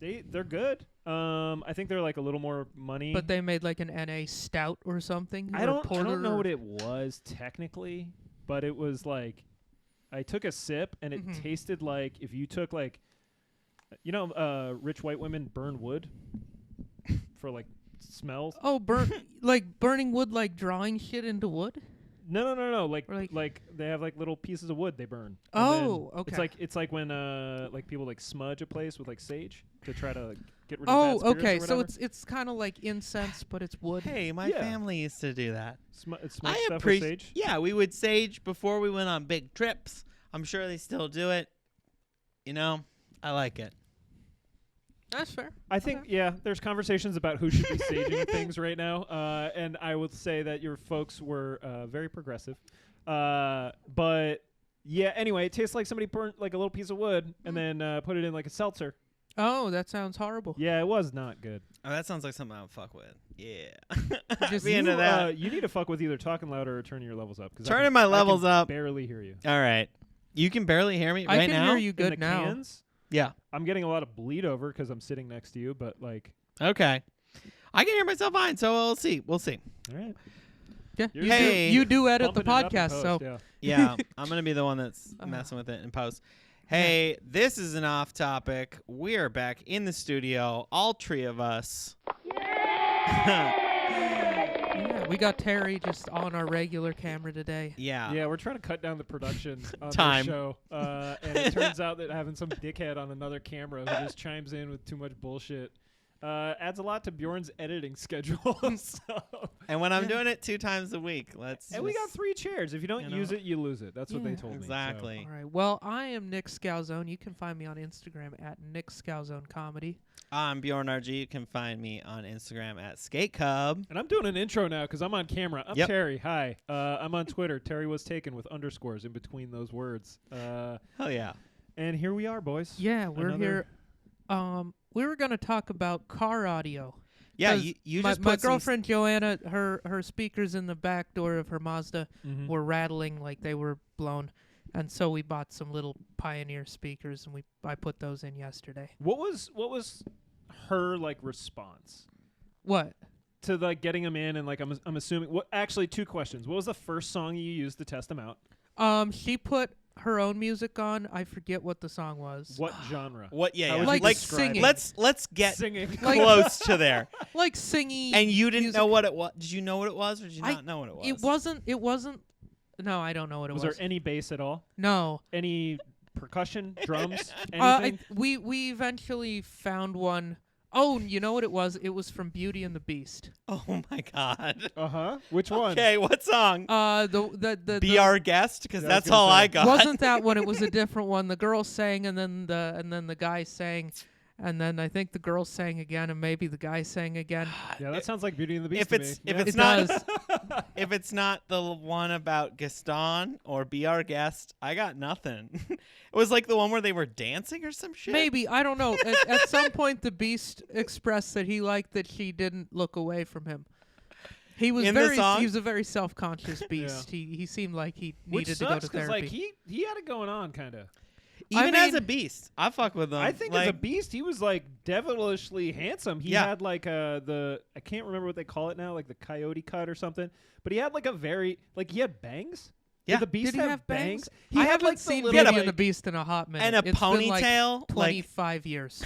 They're good. I think they're like a little more money. But they made like an NA stout or something. I don't know what it was technically, but it was like I took a sip and it tasted like if you took like rich white women burn wood for like smells. Oh, like burning wood, like drawing shit into wood? No. Like they have like little pieces of wood they burn. Oh, okay. It's like when like people like smudge a place with like sage to try to get rid of bad spirits okay. or So whatever. it's kind of like incense, but it's wood. Hey, my family used to do that. Smoke stuff with sage. Yeah, we would sage before we went on big trips. I'm sure they still do it. You know, I like it. That's fair. I think, there's conversations about who should be saging things right now. And I would say that your folks were very progressive. But, yeah, anyway, it tastes like somebody burnt like a little piece of wood and then put it in like a seltzer. Oh, that sounds horrible. Yeah, it was not good. Oh, that sounds like something I would fuck with. Yeah. Just be into that. You need to fuck with either talking louder or turning your levels up. Turning my levels up. Barely hear you. All right. You can barely hear me right now? I can hear you good in the now. Cans, yeah. I'm getting a lot of bleed over because I'm sitting next to you, but like. Okay. I can hear myself fine, so we'll see. We'll see. All right. Yeah. You do edit the podcast, post, so. Yeah. I'm going to be the one that's messing with it in post. Hey, this is an off topic. We are back in the studio, all three of us. Yeah, we got Terry just on our regular camera today. Yeah, we're trying to cut down the production on Time. the show. And it turns out that having some dickhead on another camera who just chimes in with too much bullshit adds a lot to Bjorn's editing schedule. And when I'm doing it 2 times a week, And we got 3 chairs. If you don't use it, you lose it. That's what they told me. Exactly. All right. Well, I am Nick Scalzone. You can find me on Instagram at Nick Scalzone Comedy. I'm Bjorn RG. You can find me on Instagram at SkateCub. And I'm doing an intro now because I'm on camera. I'm Terry. Hi. I'm on Twitter. Terry was taken with underscores in between those words. Hell yeah. And here we are, boys. Yeah, we're here. We were going to talk about car audio. Yeah, you just my girlfriend Joanna, her speakers in the back door of her Mazda were rattling like they were blown. And so we bought some little Pioneer speakers, and I put those in yesterday. What was her like response? What? To like getting them in, and like I'm assuming. What? Actually, 2 questions. What was the first song you used to test them out? She put her own music on. I forget what the song was. What genre? What? Yeah, like singing. Let's get singing. close to there. Like singing. And you didn't music. know what it was? Did you know what it was, or did you not know what it was? It wasn't. No, I don't know what it was. Was there any bass at all? No. Any percussion, drums, anything? We eventually found one. Oh, you know what it was? It was from Beauty and the Beast. Oh my God. Which one? Okay, what song? The Be Our Guest, because that's gonna all say. I got. Wasn't that one? It was a different one. The girl sang, and then the guy sang, and then I think the girl sang again, and maybe the guy sang again. Yeah, that sounds like Beauty and the Beast. If it's not the one about Gaston or Be Our Guest, I got nothing. It was like the one where they were dancing or some shit. Maybe, I don't know. At some point, the Beast expressed that he liked that she didn't look away from him. He was he was a very self-conscious beast. Yeah. He seemed like he needed to go to therapy. Like he had it going on, kind of. Even as a beast, I fuck with him. I think as a beast, he was like devilishly handsome. He had like I can't remember what they call it now, like the coyote cut or something. But he had like he had bangs. Yeah. Did the Beast have bangs? I haven't seen Beauty and the Beast in a hot minute. And a ponytail. Been like 25 years.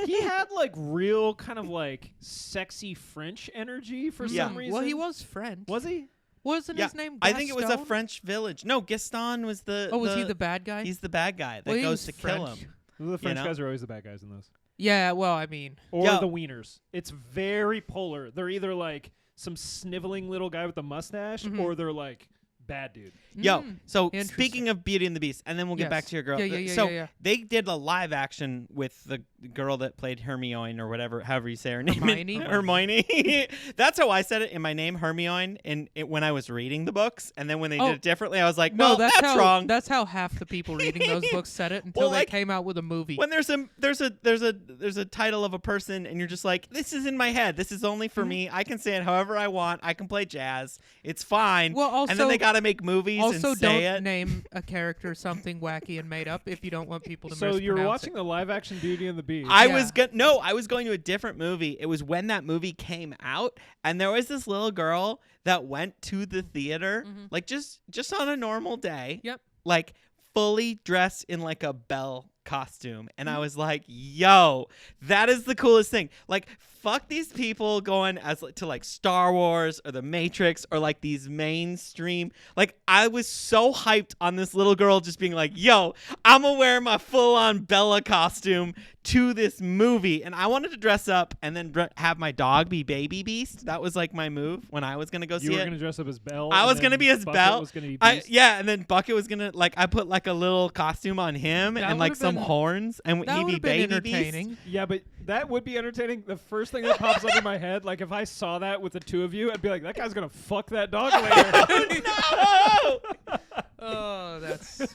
He had like real kind of like sexy French energy for some reason. Well, he was French. Was he? Wasn't his name Gaston? I think it was a French village. No, Gaston was the... Oh, was he the bad guy? He's the bad guy that goes to kill him. The French guys are always the bad guys in those. Yeah, well, I mean... Or the wieners. It's very polar. They're either like some sniveling little guy with a mustache, or they're like... bad dude. Yo, so speaking of Beauty and the Beast, and then we'll get back to your girl. Yeah. They did a live action with the girl that played Hermione or whatever, however you say her name. Hermione. That's how I said it in my name, Hermione, when I was reading the books. And then when they did it differently, I was like, no, that's wrong. That's how half the people reading those books said it until they came out with a movie. When there's a title of a person and you're just like, this is in my head. This is only for me. I can say it however I want. I can play jazz. It's fine. Well, also, and then they got gotta make movies Also, and say don't it. name a character something wacky and made up if you don't want people to So mispronounce you're watching it. the live action Beauty and the Beast. I was going to a different movie. It was when that movie came out, and there was this little girl that went to the theater, like just on a normal day. Yep. Like fully dressed in like a Belle costume, and I was like, yo, that is the coolest thing. Like, fuck these people going to like Star Wars or the Matrix or like these mainstream. Like, I was so hyped on this little girl just being like, yo, I'm gonna wear my full-on Bella costume to this movie, and I wanted to dress up and then have my dog be Baby Beast. That was like my move when I was gonna go see it. You were gonna dress up as Belle. I was gonna be as Bucket Belle. was gonna be Beast. And then Bucket was gonna I put like a little costume on him and like some horns, and That he'd would be have been Baby entertaining. Beast. Yeah, but that would be entertaining. The first thing that pops up in my head, like if I saw that with the two of you, I'd be like, that guy's gonna fuck that dog later. Oh no! Oh, that's Oh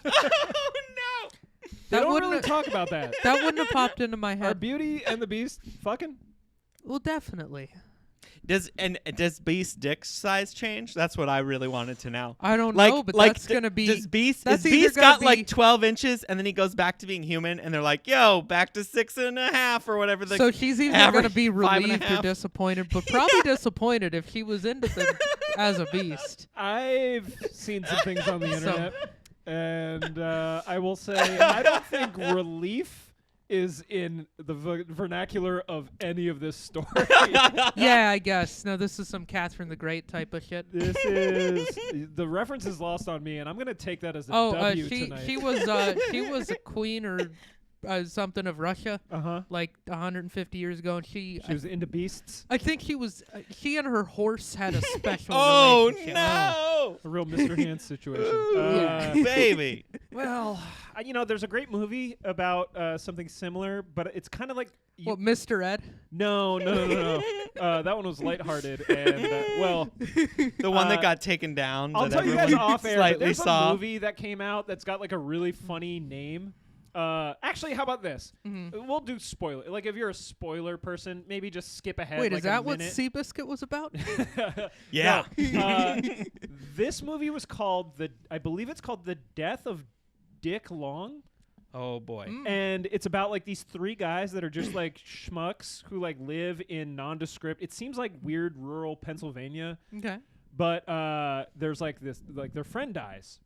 no! They That don't wouldn't really have- talk about that. that wouldn't have popped into my Are head. Beauty and the Beast fucking? Well, definitely. Does Beast dick size change? That's what I really wanted to know. I don't know, but that's gonna be. Does Beast? that's Is either Beast gonna got be- like 12 inches, and then he goes back to being human, and they're like, "Yo, back to 6.5 or whatever." So she's either average gonna be 5.5. relieved or disappointed, but probably disappointed if she was into them as a beast. I've seen some things on the So- internet, and I will say I don't think relief is in the vernacular of any of this story. Yeah, I guess. No, this is some Catherine the Great type of shit. This is the reference is lost on me, and I'm gonna take that as a W tonight. she was a queen or something of Russia like 150 years ago, and She was into beasts. I think she and her horse had a special Oh relationship. no! A real Mr. Hands situation. Yeah. Baby. Well, there's a great movie about something similar, but it's kind of like What, Mr. Ed? No. That one was lighthearted, and The one that got taken down. I'll that tell you guys everyone off air. But slightly there's saw. a movie that came out that's got like a really funny name. Actually, how about this? We'll do spoiler. Like, if you're a spoiler person, maybe just skip ahead. Wait, like is that a what minute. Seabiscuit was about? Yeah. No. This movie was called I believe it's called The Death of Dick Long. Oh boy. And it's about like these three guys that are just like schmucks who like live in nondescript. It seems like weird rural Pennsylvania. Okay. But there's like this, like their friend dies.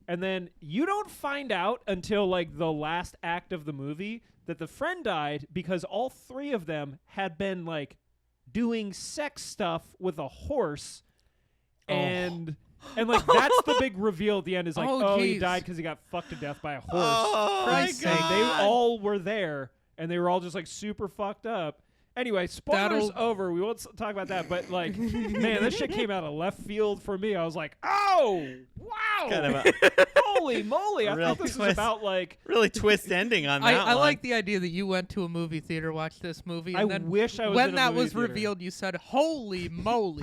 And then you don't find out until like the last act of the movie that the friend died because all three of them had been like doing sex stuff with a horse. And like that's the big reveal at the end is like, he geez. died because he got fucked to death by a horse. Oh my Christ's sake. God. They all were there, and they were all just like super fucked up. Anyway, spoilers over. We won't talk about that. But like, man, this shit came out of left field for me. I was like, oh, wow, Kind of a holy moly! I real thought this was twist. about like. really twist ending on that I one. like the idea that you went to a movie theater, watched this movie, and I then wish I was when in a that movie was theater. revealed, you said, "Holy moly!"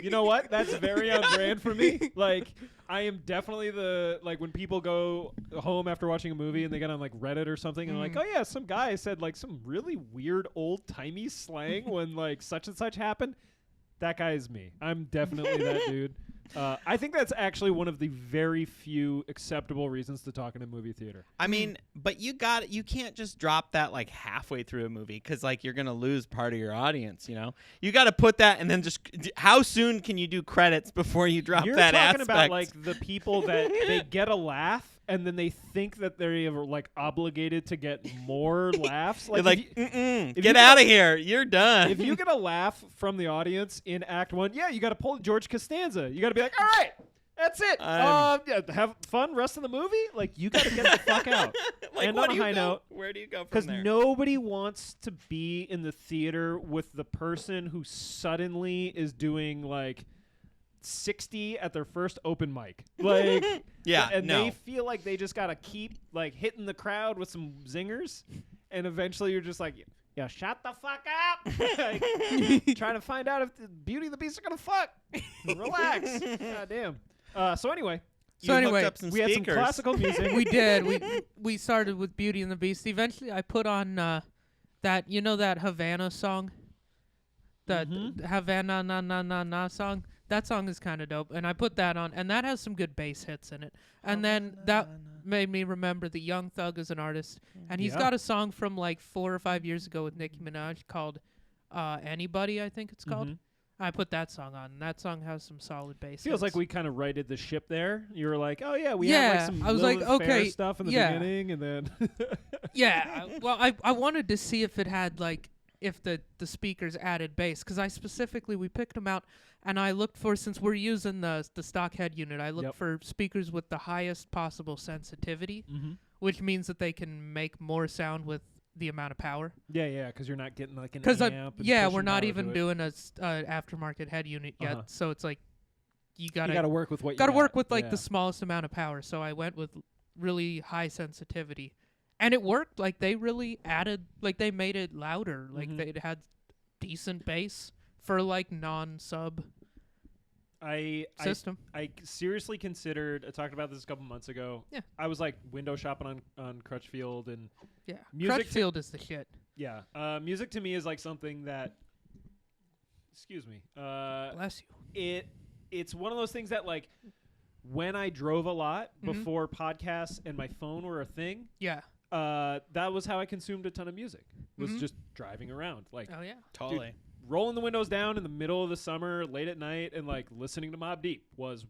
You know what? That's very on brand for me. Like, I am definitely when people go home after watching a movie and they get on like Reddit or something and they're like, oh yeah, some guy said like some really weird old timey slang when like such and such happened. That guy is me. I'm definitely that dude. I think that's actually one of the very few acceptable reasons to talk in a movie theater. I mean, but you can't just drop that like halfway through a movie because like you're gonna lose part of your audience. You got to put that and then just how soon can you do credits before you drop You're that talking aspect? about like the people that they get a laugh and then they think that they're like obligated to get more laughs. You're Like, like, if get you out of here, you're done. if you get a laugh from the audience in Act 1, yeah, you got to pull George Costanza. You got to be like, all right, that's it. Have fun rest of the movie. Like, you got to get the fuck out. like, and what on do a you high go? note, Where do you go from because there? nobody wants to be in the theater with the person who suddenly is doing like 60 at their first open mic. Like, Yeah, and no. they feel like they just got to keep like hitting the crowd with some zingers. And eventually you're just like, yeah, shut the fuck up. Like, trying to find out if the Beauty and the Beast are going to fuck. Relax. God damn. So anyway, So You anyway, hooked up some we had some speakers. classical music. we did. We started with Beauty and the Beast. Eventually, I put on that Havana song, that Havana na na na na song. that song is kind of dope, and I put that on, and that has some good bass hits in it. And then that made me remember that Young Thug is an artist, and he's got a song from like 4 or 5 years ago with Nicki Minaj called Anybody, I think it's called. I put that song on, and that song has some solid bass. Feels hits. like we kind of righted the ship there. You were like, oh yeah, we have like some I was Lilith like, okay, Fair stuff in the beginning, and then well, I wanted to see if it had like if the speakers added bass, because I specifically we picked them out, and I looked for, since we're using the stock head unit, I looked for speakers with the highest possible sensitivity, which means that they can make more sound with the amount of power. Yeah, because you're not getting like an amp. We're not even doing a aftermarket head unit yet, so it's like you gotta work with what you gotta work with like the smallest amount of power. So I went with really high sensitivity, and it worked. Like they really added, like they made it louder. Like it had decent bass for like non-sub system. I seriously considered. I talked about this a couple months ago. Yeah, I was like window shopping on Crutchfield, and Crutchfield is the shit. Yeah, music to me is like something that. Excuse me. Bless you. It's one of those things that like when I drove a lot before podcasts and my phone were a thing. Yeah. That was how I consumed a ton of music. Was just driving around. Like, oh yeah, totally. Dude, rolling the windows down in the middle of the summer, late at night, and like listening to Mobb Deep was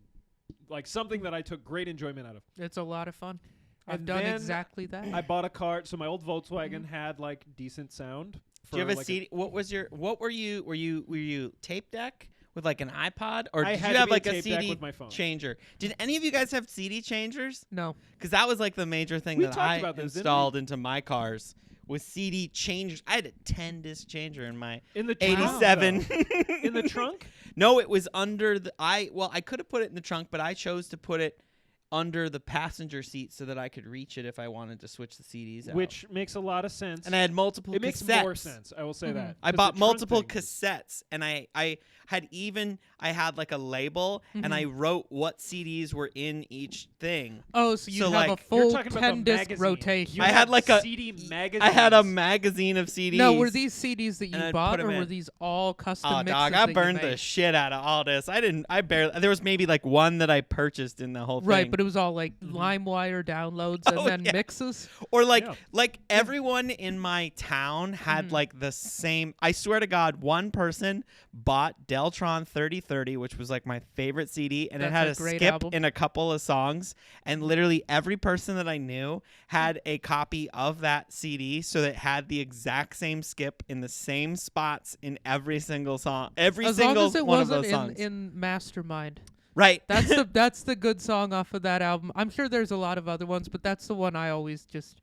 like something that I took great enjoyment out of. It's a lot of fun. I've done exactly that. I bought a car, so my old Volkswagen had like decent sound. Do you have a CD? What were you tape deck with like an iPod, or did you have like a CD with my phone. changer? Did any of you guys have CD changers? No, because that was like the major thing that I installed into my cars. With CD changers, I had a 10-disc changer in my 87. In the trunk? No, it was under the. I could have put it in the trunk, but I chose to put it under the passenger seat so that I could reach it if I wanted to switch the CDs out. Which makes a lot of sense. And I had multiple cassettes. It makes more sense, I will say that. I bought multiple cassettes, and I had like a label, and I wrote what CDs were in each thing. Oh, so you have a full 10-disc rotation. I had like a CD magazine. I had a magazine of CDs. No, were these CDs that you bought, or were these all custom mixes? Oh, dog, I burned the shit out of all this. There was maybe like one that I purchased in the whole thing. Right, but it was all like LimeWire downloads and then mixes. Or like everyone in my town had like the same. I swear to God, one person bought Deltron 3030, which was like my favorite CD, and it had a skip album in a couple of songs. And literally every person that I knew had a copy of that CD, so that it had the exact same skip in the same spots in every single song. As long as it wasn't in Mastermind. Right. That's the good song off of that album. I'm sure there's a lot of other ones, but that's the one I always just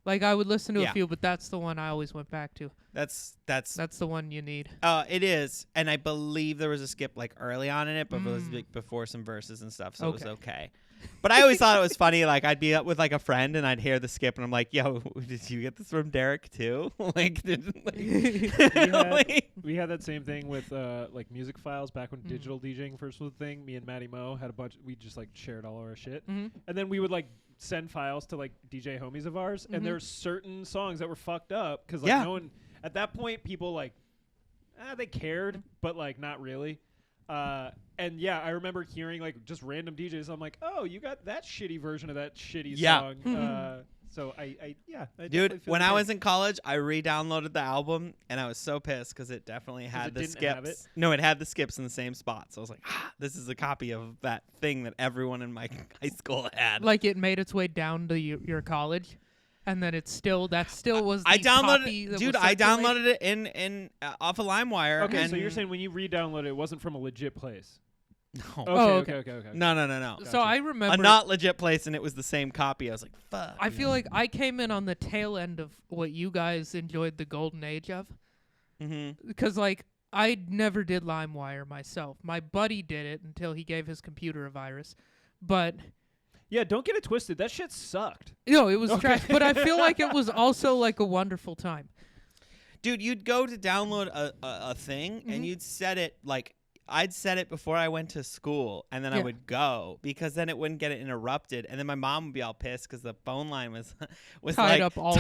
like. I would listen to a few, but that's the one I always went back to. That's the one you need. It is, and I believe there was a skip like early on in it, but it was like before some verses and stuff, so it was okay. But I always thought it was funny. Like I'd be up with like a friend, and I'd hear the skip, and I'm like, "Yo, did you get this from Derek too?" We had that same thing with like music files back when digital DJing first was a thing. Me and Matty Mo had a bunch. We just like shared all our shit, and then we would like send files to like DJ homies of ours, and there were certain songs that were fucked up because like no one at that point people like they cared, but like not really. And I remember hearing like just random DJs. I'm like, oh, you got that shitty version of that shitty song. So I dude, when I was in college, I re-downloaded the album, and I was so pissed because it definitely had the skips. No, it had the skips in the same spot. So I was like, this is a copy of that thing that everyone in my high school had. Like it made its way down to your college. And then that still was the I downloaded copy that dude, was I downloaded it in off of LimeWire. Okay, so you're saying when you re-downloaded it wasn't from a legit place? No. Okay. No. Gotcha. So I remember a not legit place, and it was the same copy. I was like, fuck. I feel like I came in on the tail end of what you guys enjoyed the golden age of. Because like I never did LimeWire myself. My buddy did it until he gave his computer a virus. But yeah, don't get it twisted. That shit sucked. No, it was trash. But I feel like it was also like a wonderful time. Dude, you'd go to download a thing, and you'd set it like I'd set it before I went to school, and then I would go because then it wouldn't get it interrupted, and then my mom would be all pissed because the phone line was tied like, up all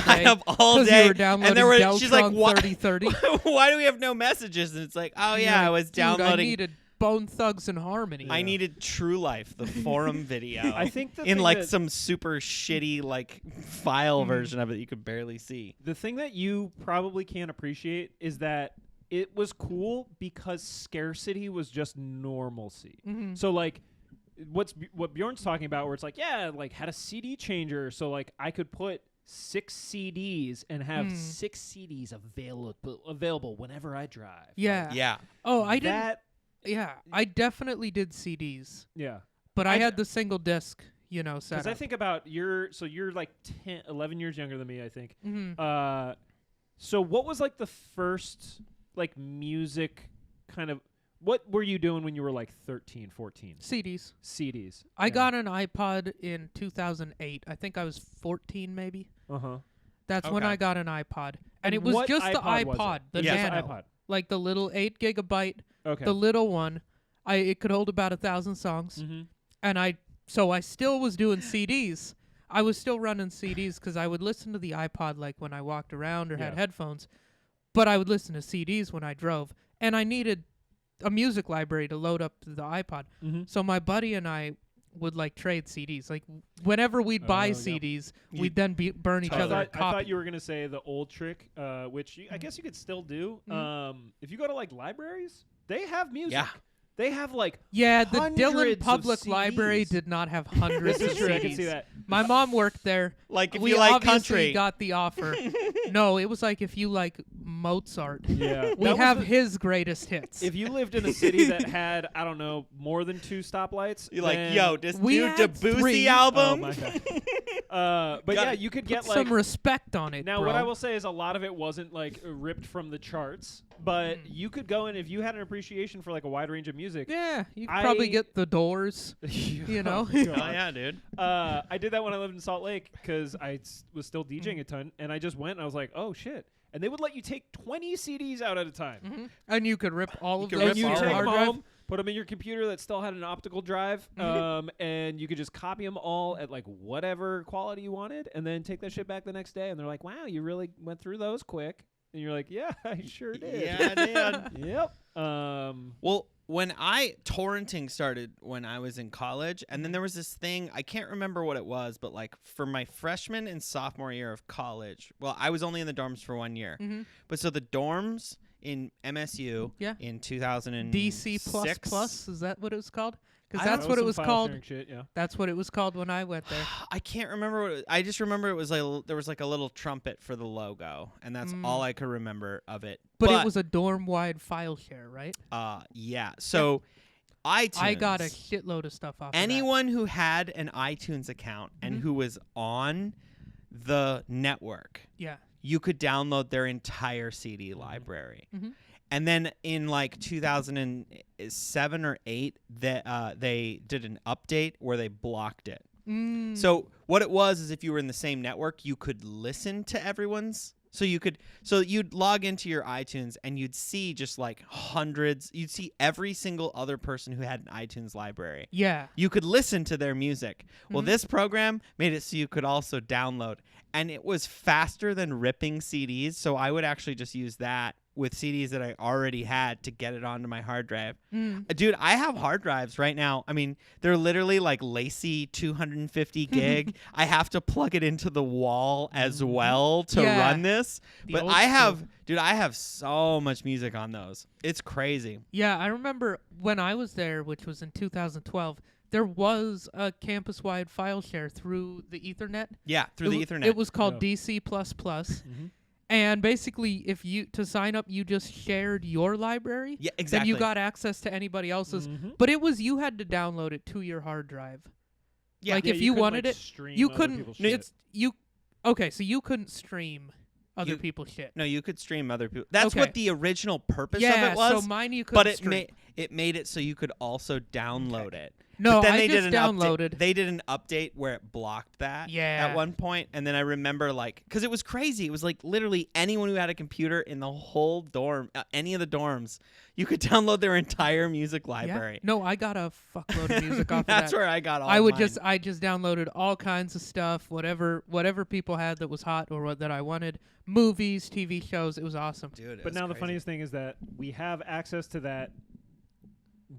day. You were downloading she's like, Deltron 3030. Why do we have no messages? And it's like, oh yeah, I was downloading. Dude, Bone Thugs and Harmony. I needed True Life, the forum video. I think in like some super shitty like file version of it you could barely see. The thing that you probably can't appreciate is that it was cool because scarcity was just normalcy. So like what Bjorn's talking about, where it's like, yeah, like had a CD changer, so like I could put 6 CDs and have 6 CDs available whenever I drive. Yeah. Oh, I didn't. Yeah, I definitely did CDs. Yeah. But I had the single disc, set Because I think about you're like 11 years younger than me, I think. So what was like the first like music kind of, what were you doing when you were like 13, 14? CDs. I got an iPod in 2008. I think I was 14 maybe. That's when I got an iPod. And it was just the iPod, the Nano. iPod. Like the little 8 gigabyte, the little one. It could hold about 1,000 songs. And I still was doing CDs. I was still running CDs because I would listen to the iPod like when I walked around or had headphones. But I would listen to CDs when I drove. And I needed a music library to load up the iPod. So my buddy and I would like trade CDs. Like whenever we'd buy CDs, we'd then burn each other a copy. I thought you were going to say the old trick, which I guess you could still do. If you go to like libraries, they have music. Yeah. They have like the Dillon Public Library did not have hundreds of CDs. I can see that. My mom worked there. Like if we you like obviously country, got the offer. No, it was like if you like Mozart. Yeah, we have his greatest hits. If you lived in a city that had, I don't know, more than 2 stoplights, you're like, yo, this new Debussy album. Oh my God. But yeah, you could get like some respect on it. Now, bro. what I will say is a lot of it wasn't like ripped from the charts, but you could go in if you had an appreciation for like a wide range of music. Yeah, you could probably get The Doors. You know. Oh yeah, dude. I did that when I lived in Salt Lake because I was still DJing a ton, and I just went and I was like, oh shit. And they would let you take 20 CDs out at a time. And you could rip all of them. And you take them home, put them in your computer that still had an optical drive, and you could just copy them all at like whatever quality you wanted, and then take that shit back the next day. And they're like, wow, you really went through those quick. And you're like, yeah, I sure did. Yeah, I did. Yep. Well, when torrenting started when I was in college, and then there was this thing, I can't remember what it was, but like for my freshman and sophomore year of college, well, I was only in the dorms for 1 year. But so the dorms in MSU in 2006. DC++, is that what it was called? Because that's what it was called. Shit, yeah. That's what it was called when I went there. I can't remember what I just remember it was like there was like a little trumpet for the logo, and that's all I could remember of it. But it was a dorm-wide file share, right? Yeah. So iTunes. I got a shitload of stuff off anyone who had an iTunes account and who was on the network, you could download their entire CD library. And then in like 2007 or 8, they did an update where they blocked it. So what it was is if you were in the same network, you could listen to everyone's. So you'd log into your iTunes and you'd see just like hundreds. You'd see every single other person who had an iTunes library. Yeah. You could listen to their music. Well, this program made it so you could also download. And it was faster than ripping CDs. So I would actually just use that with CDs that I already had to get it onto my hard drive. Dude, I have hard drives right now. I mean, they're literally like lacy 250 gig. I have to plug it into the wall as well to run this. But I have so much music on those. It's crazy. Yeah, I remember when I was there, which was in 2012, there was a campus-wide file share through the Ethernet. Yeah, through the Ethernet. It was called DC++. And basically, to sign up, you just shared your library. Yeah, exactly. Then you got access to anybody else's. But you had to download it to your hard drive. Yeah. Like if you wanted it, you couldn't. Okay, so you couldn't stream other people's shit. No, you could stream other people. That's what the original purpose of it was. So mine you couldn't stream. But it made it so you could also download it. No, but then I just downloaded. They did an update where it blocked that at one point, and then I remember because it was crazy. It was like literally anyone who had a computer in the whole dorm, any of the dorms, you could download their entire music library. Yeah. No, I got a fuckload of music off of that. That's where I got all I just downloaded all kinds of stuff, whatever people had that was hot or that I wanted. Movies, TV shows, it was awesome. Dude, but now the funniest thing is that we have access to that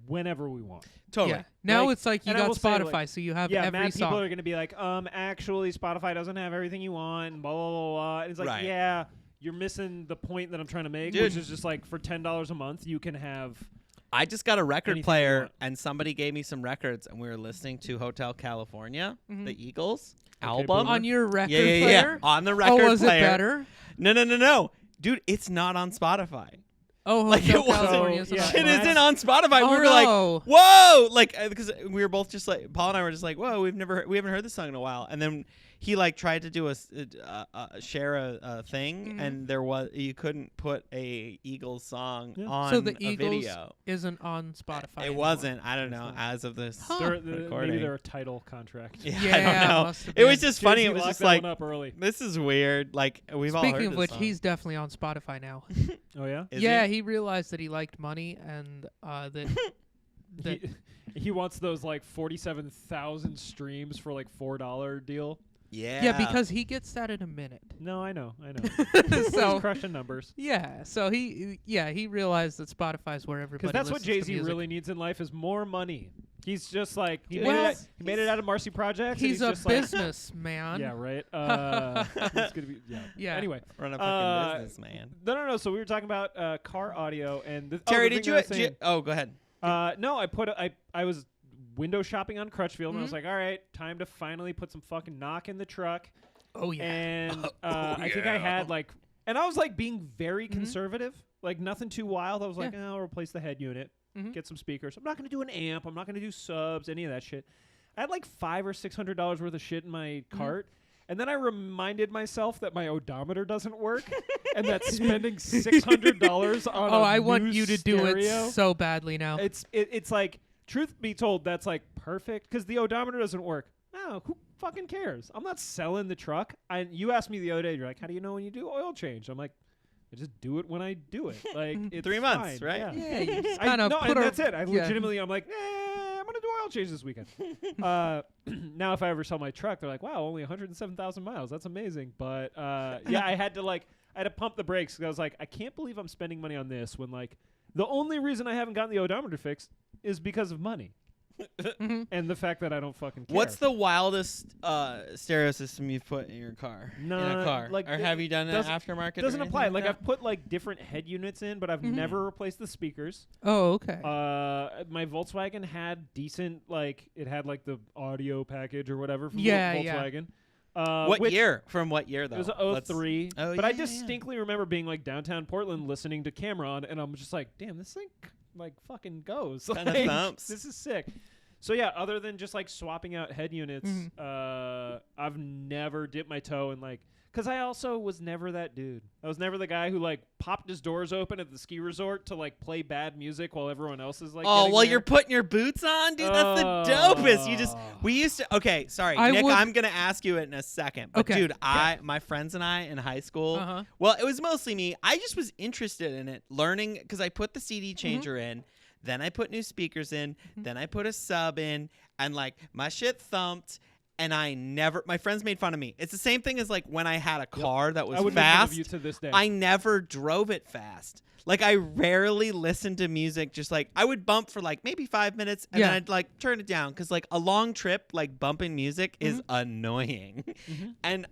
whenever we want. Totally. Yeah. Now Like, it's like you and I got will say, Spotify, like, so you have Yeah, every mad song. people are going to be like, actually, Spotify doesn't have everything you want, and blah, blah, blah, blah. And it's like, Right. yeah, you're missing the point that I'm trying to make, Dude. which is just like for $10 a month, you can have... I just got a record Anything you player, want. and somebody gave me some records, and we were listening to Hotel California, Mhm. the Eagles Okay, album. boomer. On your record yeah, player? on the record Oh, was player. it better? No. Dude, it's not on Spotify. Oh, Like, Hotel it wasn't- California. So, yeah. Shit well, isn't on Spotify. Oh, we were no. like, whoa! Like, because we were both just like, Paul and I were just like, whoa, we haven't heard this song in a while. And then he like tried to do share a thing, Mhm. and you couldn't put a Eagles song Yeah. on So the a Eagles video. Isn't on Spotify. It anymore. wasn't. I don't It's know. not. As of this They're- recording, maybe they're a title contract. yeah, Yeah, I don't know. must have It was been. just funny. Jay-Z It was locked just that like, one up early. this is weird. Like we've all heard Speaking of this which, song. he's definitely on Spotify now. Oh, yeah? Is yeah, he? he realized that he liked money and that that He wants those like 47,000 streams for like $4 deal. Yeah. because he gets that in a minute. No, I know. So- He's crushing numbers. Yeah, so he realized that Spotify's where everybody Because that's what listens to Jay-Z music. really needs in life is more money. He's just like he Well, made it out of Marcy Projects. and He's he's a just like, businessman. yeah, right. It's gonna be Yeah. Anyway, Run a Uh, fucking business, man. no. So we were talking about car audio and Terry, the did thing you? that I was saying- Oh, go ahead. No, I was window shopping on Crutchfield and I was Mhm. like, all right, time to finally put some fucking knock in the truck. Oh yeah. And I think I had like, and I was like being very Mhm. conservative, like nothing too wild. I was like, Yeah. I'll replace the head unit, Mhm. get some speakers. I'm not gonna do an amp. I'm not gonna do subs, any of that shit. I had like $500 or $600 worth of shit in my cart. And then I reminded myself that my odometer doesn't work, and that spending $600 on Oh, a I want new you to do stereo, it so badly now. It's like, truth be told, that's like perfect because the odometer doesn't work. No, who fucking cares? I'm not selling the truck. You asked me the other day, you're like, how do you know when you do oil change? I'm like, I just do it when I do it. Like it's 3 months, fine. right? Yeah. yeah, you just I, kind of no, put and a that's it. I yeah. legitimately, I'm like, I'm gonna do oil change this weekend. Now, if I ever sell my truck, they're like, wow, only 107,000 miles. That's amazing. But yeah, I had to pump the brakes because I was like, I can't believe I'm spending money on this when like the only reason I haven't gotten the odometer fixed is because of money Mhm. and the fact that I don't fucking care. What's the wildest stereo system you've put in your car? No, in a car, like, or it have you done an doesn't- aftermarket? or doesn't anything apply. Like that? I've put like different head units in, but I've Mhm. never replaced the speakers. Oh, okay. My Volkswagen had decent, like it had like the audio package or whatever from Yeah, yeah. Volkswagen. What which year? From what year though? It was Let's- 03. Oh, but I yeah, yeah. distinctly remember being like downtown Portland listening to Cameron, and I'm just like, damn, this thing like fucking goes. Kinda Like, thumps. This is sick. So yeah, other than just like swapping out head units, Mhm. I've never dipped my toe in like, because I also was never that dude. I was never the guy who like popped his doors open at the ski resort to like play bad music while everyone else is like. Oh, getting well, there. you're putting your boots on, dude. That's the dopest. We used to. Okay, sorry, I Nick. would- I'm gonna ask you it in a second. But Okay, dude, my friends and I in high school. Uh-huh. Well, it was mostly me. I just was interested in it, learning because I put the CD changer in, then I put new speakers in, then I put a sub in, and like my shit thumped. And my friends made fun of me. It's the same thing as like when I had a car that was I would make fun fast. of you to this day. I never drove it fast. Like I rarely listened to music. Just like I would bump for like maybe 5 minutes, and then Yeah. I'd like turn it down because like a long trip, like bumping music is annoying. And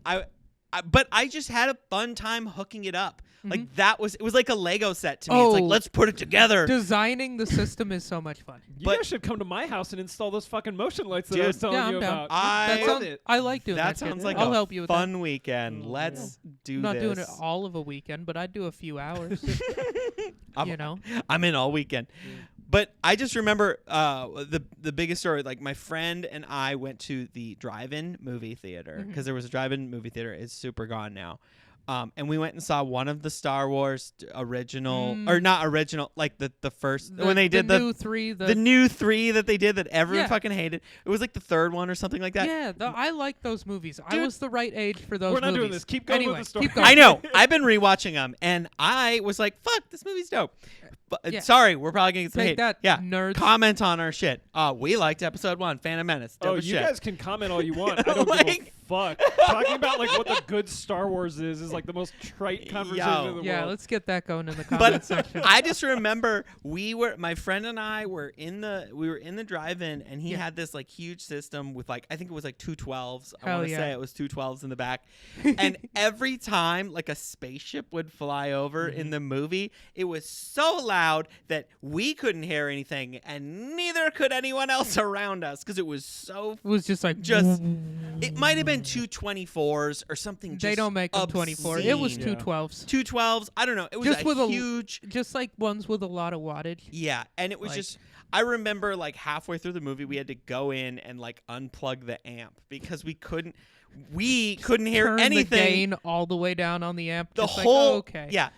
but I just had a fun time hooking it up. Like it was like a Lego set to me. It's like Oh. let's put it together. Designing the system is so much fun. You but- guys should come to my house and install those fucking motion lights that I Dude. was telling Yeah, you I'm down. about. I- Love it. I like doing that. That shit. sounds like I'll a help you with fun weekend. Oh, Let's do I'm not this. doing it all of a weekend, but I'd do a few hours. I'm- you know. I'm in all weekend. But I just remember the biggest story. Like my friend and I went to the drive-in movie theater because there was a drive-in movie theater. It's super gone now. And we went and saw one of the Star Wars original, or not original, like the first when they did new three, the new 3 that they did that everyone Yeah. fucking hated. It was like the third one or something like that. yeah, I like those movies. I Dude, was the right age for those. we're not doing movies. this. Keep going with anyway, the story. Keep going. I know. I've been rewatching them, and I was like, "Fuck, this movie's dope." Yeah. Sorry, we're probably going to get some Take hate. that, yeah. nerds. Comment on our shit. We liked episode 1, Phantom Menace. Dope as you shit. guys can comment all you want. I don't give a fuck. Talking about like what the good Star Wars is like the most trite conversation in the world. Yeah, let's get that going in the comment section. I just remember my friend and I were in the drive-in, and he had this like huge system with like I think it was like 212s. I want to say it was 212s in the back, and every time like a spaceship would fly over in the movie, it was so loud that we couldn't hear anything, and neither could anyone else around us because it was so. It was just like It might have been 224s or something. They don't make them 24. It was 212s. 212s. I don't know. It was just with huge, just like ones with a lot of wattage. Yeah, and it was just. I remember like halfway through the movie, we had to go in and like unplug the amp because we couldn't hear Turn anything. The gain all the way down on the amp. The whole yeah.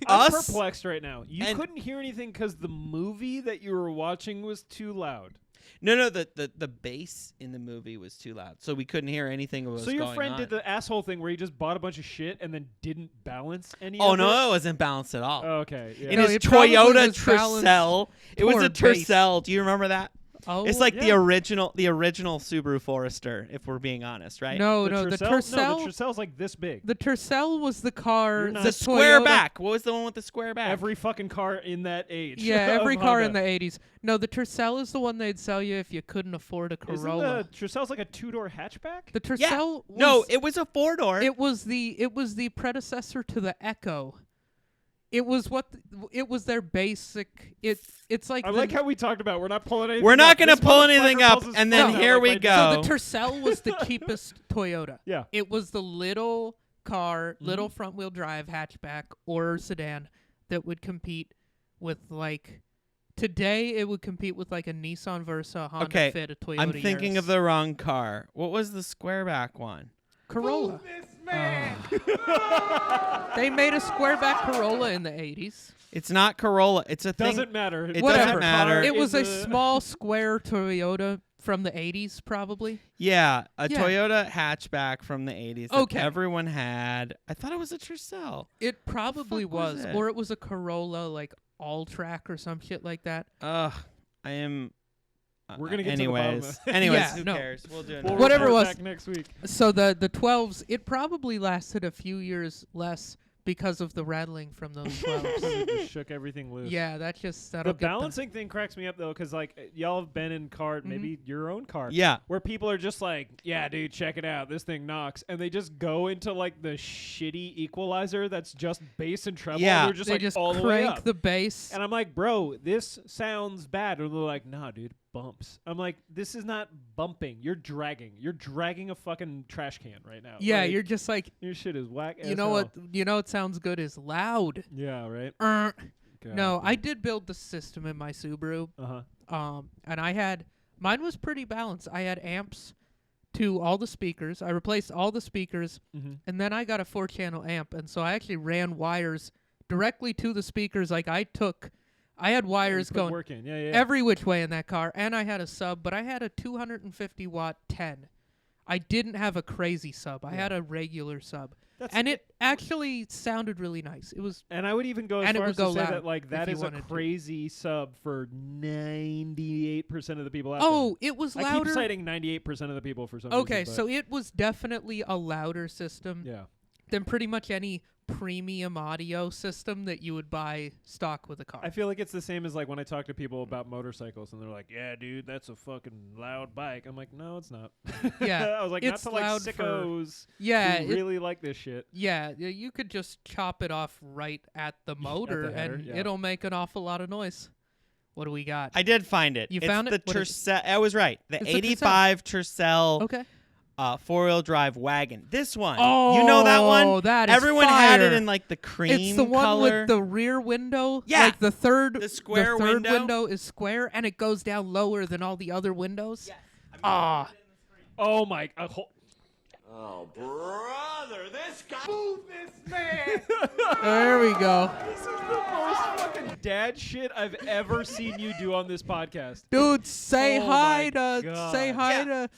I'm perplexed right now. You couldn't hear anything because the movie that you were watching was too loud. No, the bass in the movie was too loud, so we couldn't hear anything. So your friend did the asshole thing where he just bought a bunch of shit and then didn't balance any. Oh of no, it wasn't balanced at all. Oh, okay, yeah. In his Toyota Tercel, it was a Tercel. Do you remember that? Oh, it's like the original Subaru Forester, if we're being honest, right? No, the Tercel's like this big. The Tercel was the car. The square back. What was the one with the square back? Every fucking car in that age. Yeah, every car in the 80s. No, the Tercel is the one they'd sell you if you couldn't afford a Corolla. Isn't the Tercel's like a 2-door hatchback? The Tercel no, it was a 4-door. It was the predecessor to the Echo. It was their basic. It's like I like how we talked about. We're not pulling anything. We're not going to pull anything up, and then here we go. So the Tercel was the cheapest Toyota. Yeah, it was the little car, little front wheel drive hatchback or sedan that would compete with like. Today it would compete with like a Nissan Versa, a Honda Fit, a Toyota. I'm thinking Yaris. of the wrong car. What was the square back one? Corolla. They made a squareback Corolla in the 80s. It's not Corolla. It's a thing. Doesn't matter. It doesn't matter. It was a small square Toyota from the 80s, probably. Yeah, Toyota hatchback from the 80s that everyone had. I thought it was a Tercel. It probably was. Or it was a Corolla, like all-track or some shit like that. I am... We're gonna get to the bottom of it. Anyways, who cares? We'll do it. Whatever it was. Back next week. So the 12s, it probably lasted a few years less because of the rattling from those 12s. It just shook everything loose. Yeah, that'll the balancing thing cracks me up though, because like y'all have been in car, maybe your own car, where people are just like, yeah, dude, check it out, this thing knocks, and they just go into like the shitty equalizer that's just bass and treble. Yeah, and they're just they like just all crank the way up. the bass, and I'm like, bro, this sounds bad. And they're like, nah, dude. Bumps. I'm like, this is not bumping. You're dragging a fucking trash can right now. Yeah, like, you're just like, your shit is whack. You know what? You know what sounds good is loud. Yeah, right. No, I did build the system in my Subaru. And mine was pretty balanced. I had amps to all the speakers. I replaced all the speakers, and then I got a 4-channel amp, and so I actually ran wires directly to the speakers. Like I had wires going every which way in that car, and I had a sub, but I had a 250-watt 10. I didn't have a crazy sub. I had a regular sub. And it actually sounded really nice. It was, and I would even go as far as to say that like that is a crazy sub for 98% of the people out there. Oh, it was louder. I keep citing 98% of the people for some reason. Okay, so it was definitely a louder system than pretty much any premium audio system that you would buy stock with a car. I feel like it's the same as like when I talk to people about motorcycles and they're like, yeah, dude, that's a fucking loud bike. I'm like, no, it's not. Yeah. I was like, not to like sickos who really like this shit. Yeah, you could just chop it off right at the motor and it'll make an awful lot of noise. What do we got? I did find it. You found it? The Tercel. I was right. The 85 Tercel. Okay. 4-wheel drive wagon. This one. Oh, you know that one? That is Everyone fire. had it in like the cream It's the one color. with the rear window. Yeah. Like the third window is square and it goes down lower than all the other windows. Yes. Oh my. Oh, brother, this guy. Move this man. There we go. This is the most fucking dad shit I've ever seen you do on this podcast. Dude, say hi to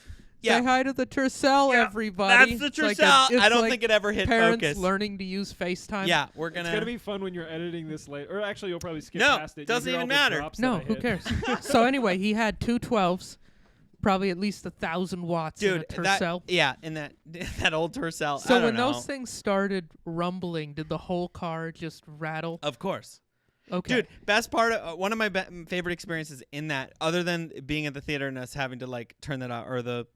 Say hi to the Tercel, everybody. That's the It's Tercel. it's I don't like think it ever hit parents focus. learning to use FaceTime. Yeah, we're gonna. It's gonna be fun when you're editing this later. Or actually, you'll probably skip No, past it. doesn't You'll hear even all the matter. drops No, that I who hit. cares? So anyway, he had two 12s, probably at least 1,000 watts in a Dude, Tercel. in that that old Tercel. So I don't when know. those things started rumbling, did the whole car just rattle? Of course. Okay. Dude, best part of one of my favorite experiences in that, other than being at the theater and us having to like turn that out or the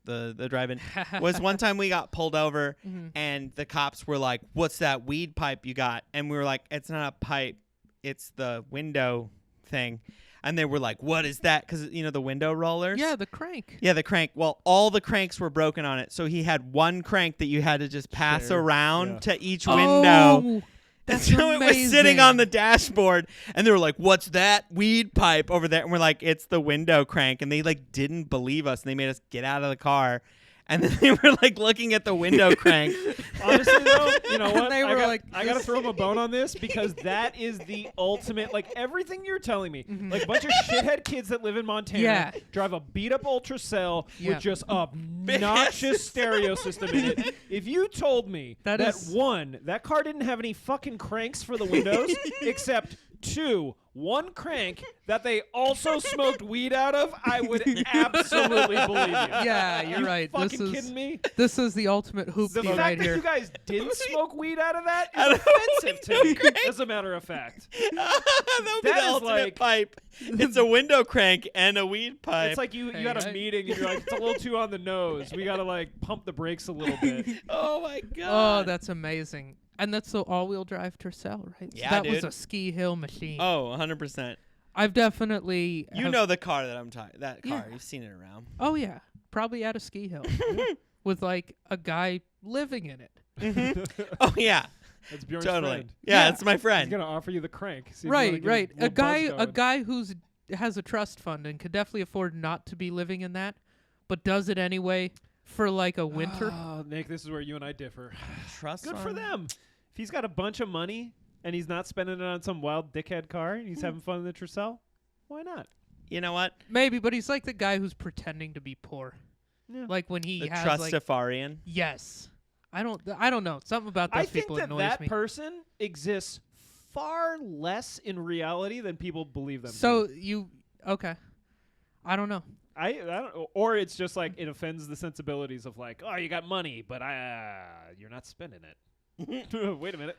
drive-in, was one time we got pulled over and the cops were like, "What's that weed pipe you got?" And we were like, "It's not a pipe, it's the window thing." And they were like, "What is that?" Because the window rollers. Yeah, the crank. Yeah, the crank. Well, all the cranks were broken on it, so he had one crank that you had to just pass Share. around Yeah. to each window. Oh, that's So it was sitting amazing. on the dashboard, and they were like, "What's that weed pipe over there?" And we're like, "It's the window crank." And they like didn't believe us, and they made us get out of the car. And then they were like looking at the window crank. Honestly, though, you know what? They were like, I gotta throw him a bone on this because that is the ultimate. Like everything you're telling me, like a bunch of shithead kids that live in Montana Yeah. drive a beat up Ultracell Yeah. with just a obnoxious stereo system in it. If you told me That is- one, that car didn't have any fucking cranks for the windows, except two, one crank that they also smoked weed out of, I would absolutely believe you. Yeah, you're You right. Fucking kidding me? This is the ultimate The hoopty fact right that here. you guys didn't smoke weed out of that Out is of offensive to me, as a matter of fact. That would be That the is ultimate like- pipe. It's a window crank and a weed pipe. It's like you had a Hey, meeting and you're like, it's a little too on the nose. We gotta like pump the brakes a little bit. oh my Oh, god. that's amazing. And that's the all-wheel drive Tercel, right? Yeah, that was dude. a ski hill machine. Oh, 100%. I've definitely You have- know the car that I'm talking. That car, Yeah. you've seen it around. Oh yeah, probably at a ski hill with like a guy living in it. Oh yeah, That's Bjorn's totally. friend. Yeah, Yeah. it's my He's friend. gonna offer you the crank. See if you wanna Right, get right. little A guy, buzz a going. guy who's has a trust fund and could definitely afford not to be living in that, but does it anyway for like a winter. Oh, Nick, this is where you and I differ. Trust Good for fund? them. If he's got a bunch of money and he's not spending it on some wild dickhead car and he's having fun in the Tercel, why not? You know what? Maybe, but he's like the guy who's pretending to be poor. Yeah. Like when he The has like Trustafarian. yes. I don't know. Something about those I think people that annoys that me. person exists far less in reality than people believe them. So to. you okay? I don't know. I don't, or it's just like it offends the sensibilities of like, oh, you got money, but you're not spending it. Wait a minute.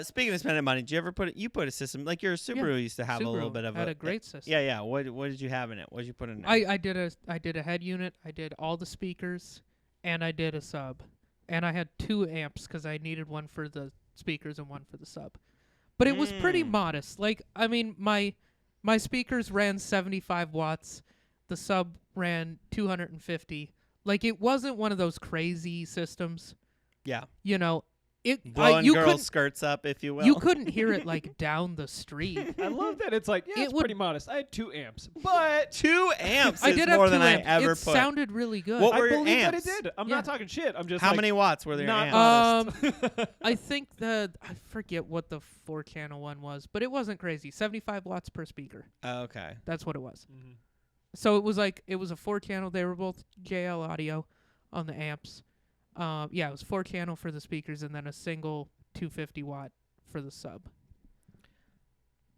Speaking of spending money, did you ever put a system like your Subaru used to have a little Subaru bit of had a great system. Yeah, yeah. What did you have in it? What did you put in there? I did a head unit. I did all the speakers, and I did a sub, and I had 2 amps because I needed one for the speakers and one for the sub. But it was pretty modest. Like I mean, my speakers ran 75 watts, the sub ran 250. Like it wasn't one of those crazy systems. Yeah. You know, Blowing you girls' couldn't skirts up, if you will. you couldn't hear it like down the street. I love that. It's like, yeah, It it's would- pretty modest. I had 2 amps, but 2 amps I is did more have 2 than amps. I ever it put. sounded really good. What I were your believe that amps? it did. I'm Yeah. not talking shit. I'm just How like, many watts were there? not amps? modest. I think I forget what the 4-channel one was, but it wasn't crazy. 75 watts per speaker. Oh, okay. That's what it was. Mhm. So it was a 4-channel. They were both JL audio on the amps. Yeah, it was 4-channel for the speakers and then a single 250 watt for the sub.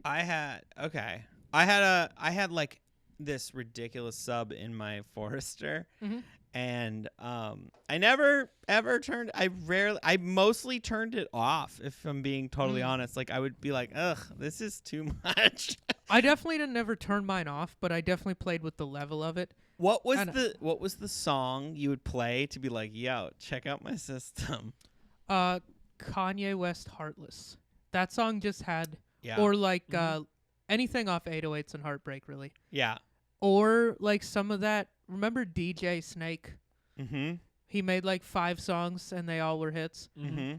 I had like this ridiculous sub in my Forester, and I never ever turned. I mostly turned it off. If I'm being totally honest, like I would be like, ugh, this is too much. I definitely didn't ever turn mine off, but I definitely played with the level of it. What was And- the song you would play to be like, yo, check out my system? Kanye West Heartless. That song just had Yeah. or like anything off 808s and Heartbreak really. Yeah. Or like some of that. Remember DJ Snake? Mm-hmm. He made like 5 songs and they all were hits. Mm-hmm.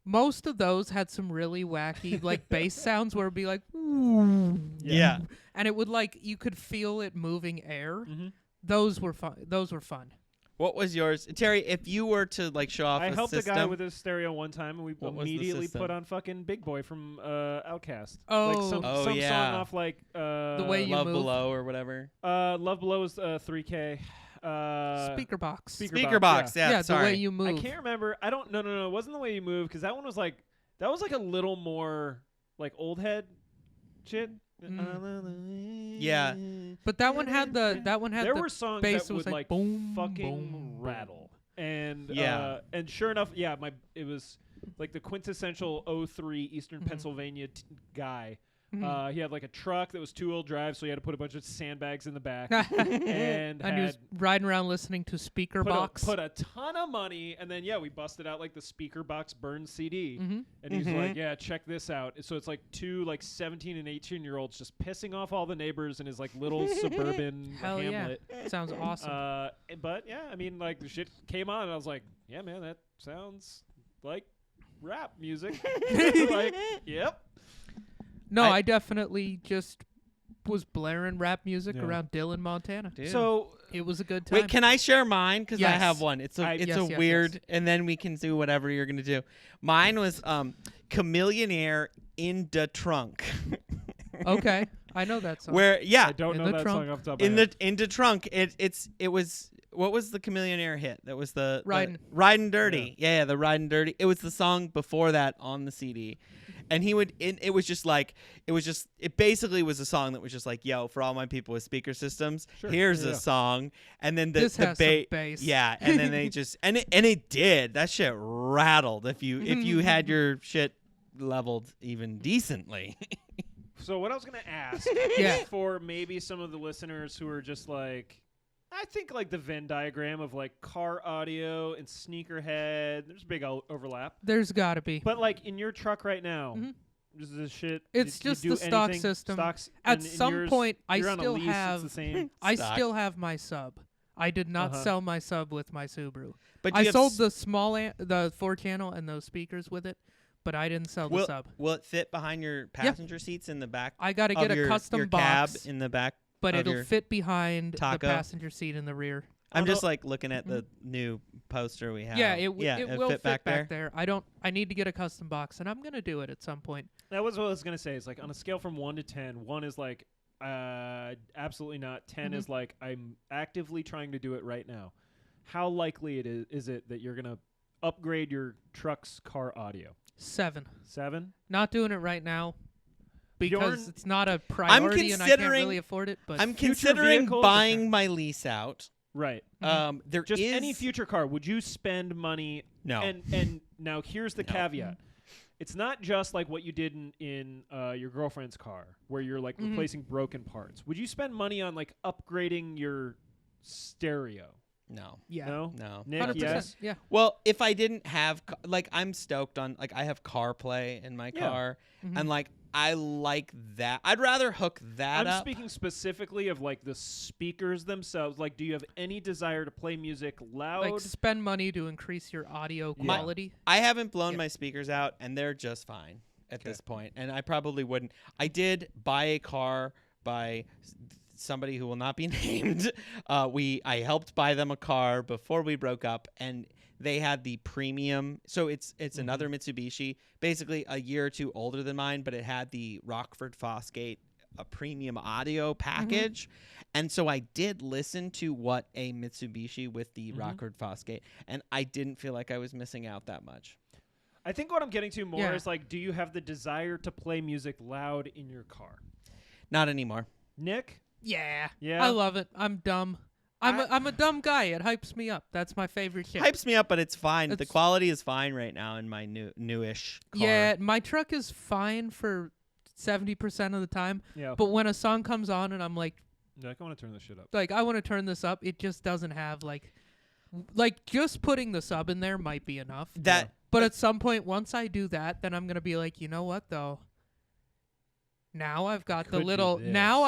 Most of those had some really wacky like bass sounds where it'd be like ooh, Yeah. and it would like you could feel it moving air. Mhm. Those were fun. What was yours, Terry? If you were to like show off I a helped system, a guy with his stereo one time, and we What was the immediately system? put on fucking Big Boy from Outkast. Oh. like some yeah. song off like The Way You Love Move. Below or whatever. Love Below is 3K. Speaker box. Speaker box. Yeah, the sorry. way you move. I can't remember. I don't. No. It wasn't the way you move because that one was like a little more like old head shit. Yeah. But that one had the There were songs bass that was would like like boom, fucking boom, rattle. And Yeah. and sure enough, it was like the quintessential 03 Eastern Pennsylvania guy. He had like a truck that was 2-wheel drive, so he had to put a bunch of sandbags in the back. and he was riding around listening to speaker box. Put a ton of money, and then we busted out like the speaker box burn CD, and he's like, "Yeah, check this out." So it's like two like 17 and 18-year-olds just pissing off all the neighbors in his like little suburban Hell hamlet. Yeah. Sounds awesome. But yeah, I mean, like the shit came on, and I was like, "Yeah, man, that sounds like rap music." Like, yep. No, I definitely just was blaring rap music Yeah. around Dillon, Montana. Dude. So It was a good time. Wait, can I share mine? Because I Yes. have one. It's a yes, weird, yes. and then we can do whatever you're gonna do. Mine was Chameleonaire in the Trunk. Okay, I know that song. Where I don't In know the that trunk. song off the top of my head. in the Trunk, it was. What was the Chameleonaire hit? That was the Ridin'. Dirty. Yeah, the Ridin' Dirty. It was the song before that on the CD. And it basically was a song that was just like, yo, for all my people with speaker systems, Sure. here's Yeah. a song. And then This has some bass. Yeah, and then they just and it did. That shit rattled if you had your shit leveled even decently. So what I was gonna ask Yeah. for maybe some of the listeners who are just like, I think like the Venn diagram of like car audio and sneakerhead. There's a big overlap. There's got to be. But like in your truck right now, Mhm. is this shit? It's do you just do the stock anything? system. Stocks, At and in some yours, point, I you're on a still lease, have. It's the same. I Stock. still have my sub. I did not sell my sub with my Subaru. But I you have sold the the 4-channel and those speakers with it, but I didn't sell the sub. Will it fit behind your passenger seats in the back? I got to of get a your, custom your box, cab in the back. but of it'll your fit behind the Taco. passenger seat in the rear. I'm just like looking at the new poster we have. Yeah, it will fit back there. there. I need to get a custom box, and I'm gonna do it at some point. That was what I was gonna say. It's like on a scale from 1 to 10, 1 is like absolutely not. 10 is like I'm actively trying to do it right now. How likely is it that you're gonna upgrade your truck's car audio? 7. 7? Not doing it right now because Bjorn, it's not a priority, and I can't really afford it. But I'm future considering vehicles? buying my lease out. Right. There Just is any future car. Would you spend money? No. And now here's the caveat. It's not just like what you did in your girlfriend's car, where you're like replacing broken parts. Would you spend money on like upgrading your stereo? No. yeah, No. Nick, 100%. yes. Yeah. Well, if I didn't have like I'm stoked on like I have CarPlay in my Yeah. car and like I like that. I'd rather hook that I'm up. speaking specifically of like the speakers themselves. Like, do you have any desire to play music loud? Like spend money to increase your audio quality. I haven't blown my speakers out, and they're just fine at this point, and I probably wouldn't. I did buy a car by somebody who will not be named. I helped buy them a car before we broke up, and they had the premium. So it's another Mitsubishi, basically a year or two older than mine, but it had the Rockford Fosgate, a premium audio package. And so I did listen to what a Mitsubishi with the Rockford Fosgate, and I didn't feel like I was missing out that much. I think what I'm getting to more Yeah. is like, do you have the desire to play music loud in your car? Not anymore. Nick? Yeah. Yeah? I love it. I'm dumb. I'm a dumb guy. It hypes me up. That's my favorite shit. Hypes me up, but it's fine. The It's- quality is fine right now in my newish car. Yeah, my truck is fine for 70% of the time. Yeah. But when a song comes on and I'm like, I want to turn this shit up. I want to turn this up, it just doesn't have like just putting the sub in there might be enough. That But at some point, once I do that, then I'm gonna be like, you know what though? Now I've got the Could do little. this. Now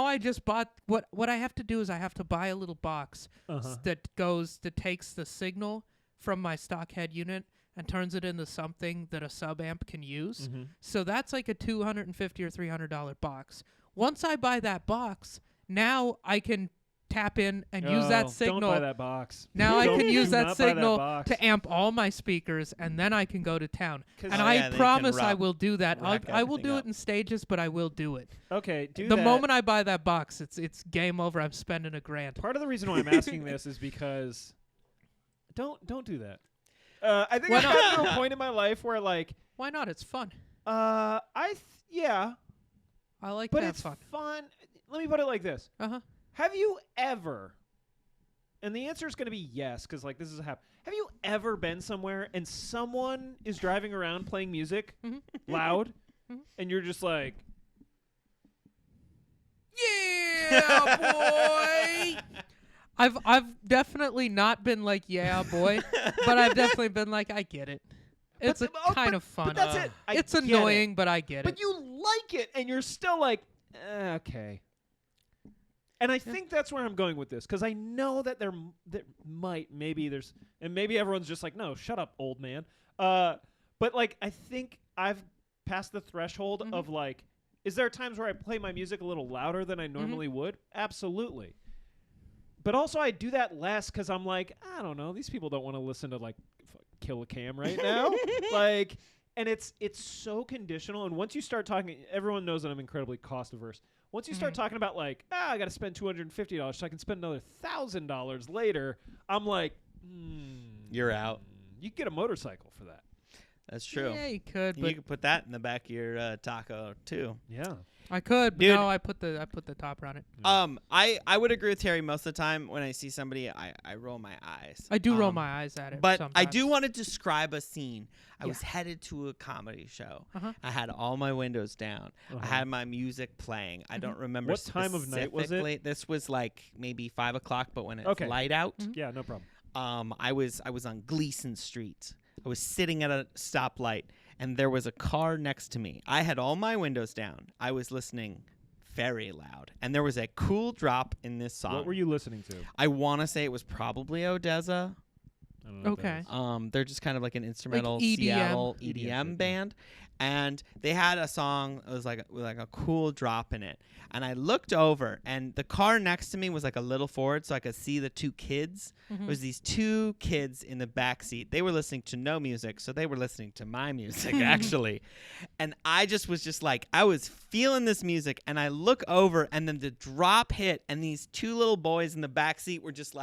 I just bought what I have to do is I have to buy a little box that takes the signal from my stock head unit and turns it into something that a sub amp can use. So that's like a $250 or $300 box. Once I buy that box, now I can tap in and use that signal. Don't buy that box. Now I can use do that not buy that signal box. to amp all my speakers, and then I can go to town. And Oh, I yeah, they promise can I will do that. rack I will everything do up. it in stages, but I will do it. Okay, do The that. moment I buy that box, it's game over. I'm spending $1,000. Part of the reason why I'm asking this is because don't do that. I think Why I've not? gotten to a point in my life where like Why not? It's fun. yeah, I like but to have it's fun. fun. Let me put it like this. Uh-huh. Have you ever, and the answer is going to be yes, because like this is have you ever been somewhere and someone is driving around playing music loud and you're just like, yeah, boy. I've definitely not been like, yeah, boy, but I've definitely been like, I get it. It's kind of fun. But that's it. It's get annoying, it. but I get it. But you like it, and you're still like, okay. And I think that's where I'm going with this, because I know that there maybe everyone's just like, no, shut up, old man. But like, I think I've passed the threshold of like, is there times where I play my music a little louder than I normally would? Absolutely. But also I do that less because I'm like, I don't know, these people don't want to listen to like Kill a Cam right now. Like, and it's so conditional. And once you start talking, everyone knows that I'm incredibly cost averse. Once you start talking about like, I got to spend $250 so I can spend another $1,000 later, I'm like, You're out. You can get a motorcycle for that. That's true. Yeah, you could, You but could put that in the back of your taco too. Yeah. I could, but Dude. no, I put the top on it. I would agree with Terry most of the time. When I see somebody, I roll my eyes. I do roll my eyes at it. But sometimes. I do want to describe a scene. I was headed to a comedy show. I had all my windows down. I had my music playing. I don't remember What time of night was it? specifically. This was like maybe 5 o'clock, but when it's light out. Yeah, no problem. I was on Gleason Street. I was sitting at a stoplight, and there was a car next to me. I had all my windows down. I was listening very loud, and there was a cool drop in this song. What were you listening to? I want to say it was probably Odessa. I don't know what that Okay. is. They're just kind of like an instrumental EDM. Seattle EDM, EDM band, and they had a song. It was like a cool drop in it. And I looked over, and the car next to me was like a little forward, so I could see the two kids. It was these two kids in the back seat. They were listening to no music, so they were listening to my music actually. And I was just like, I was feeling this music, and I look over, and then the drop hit, and these two little boys in the back seat were just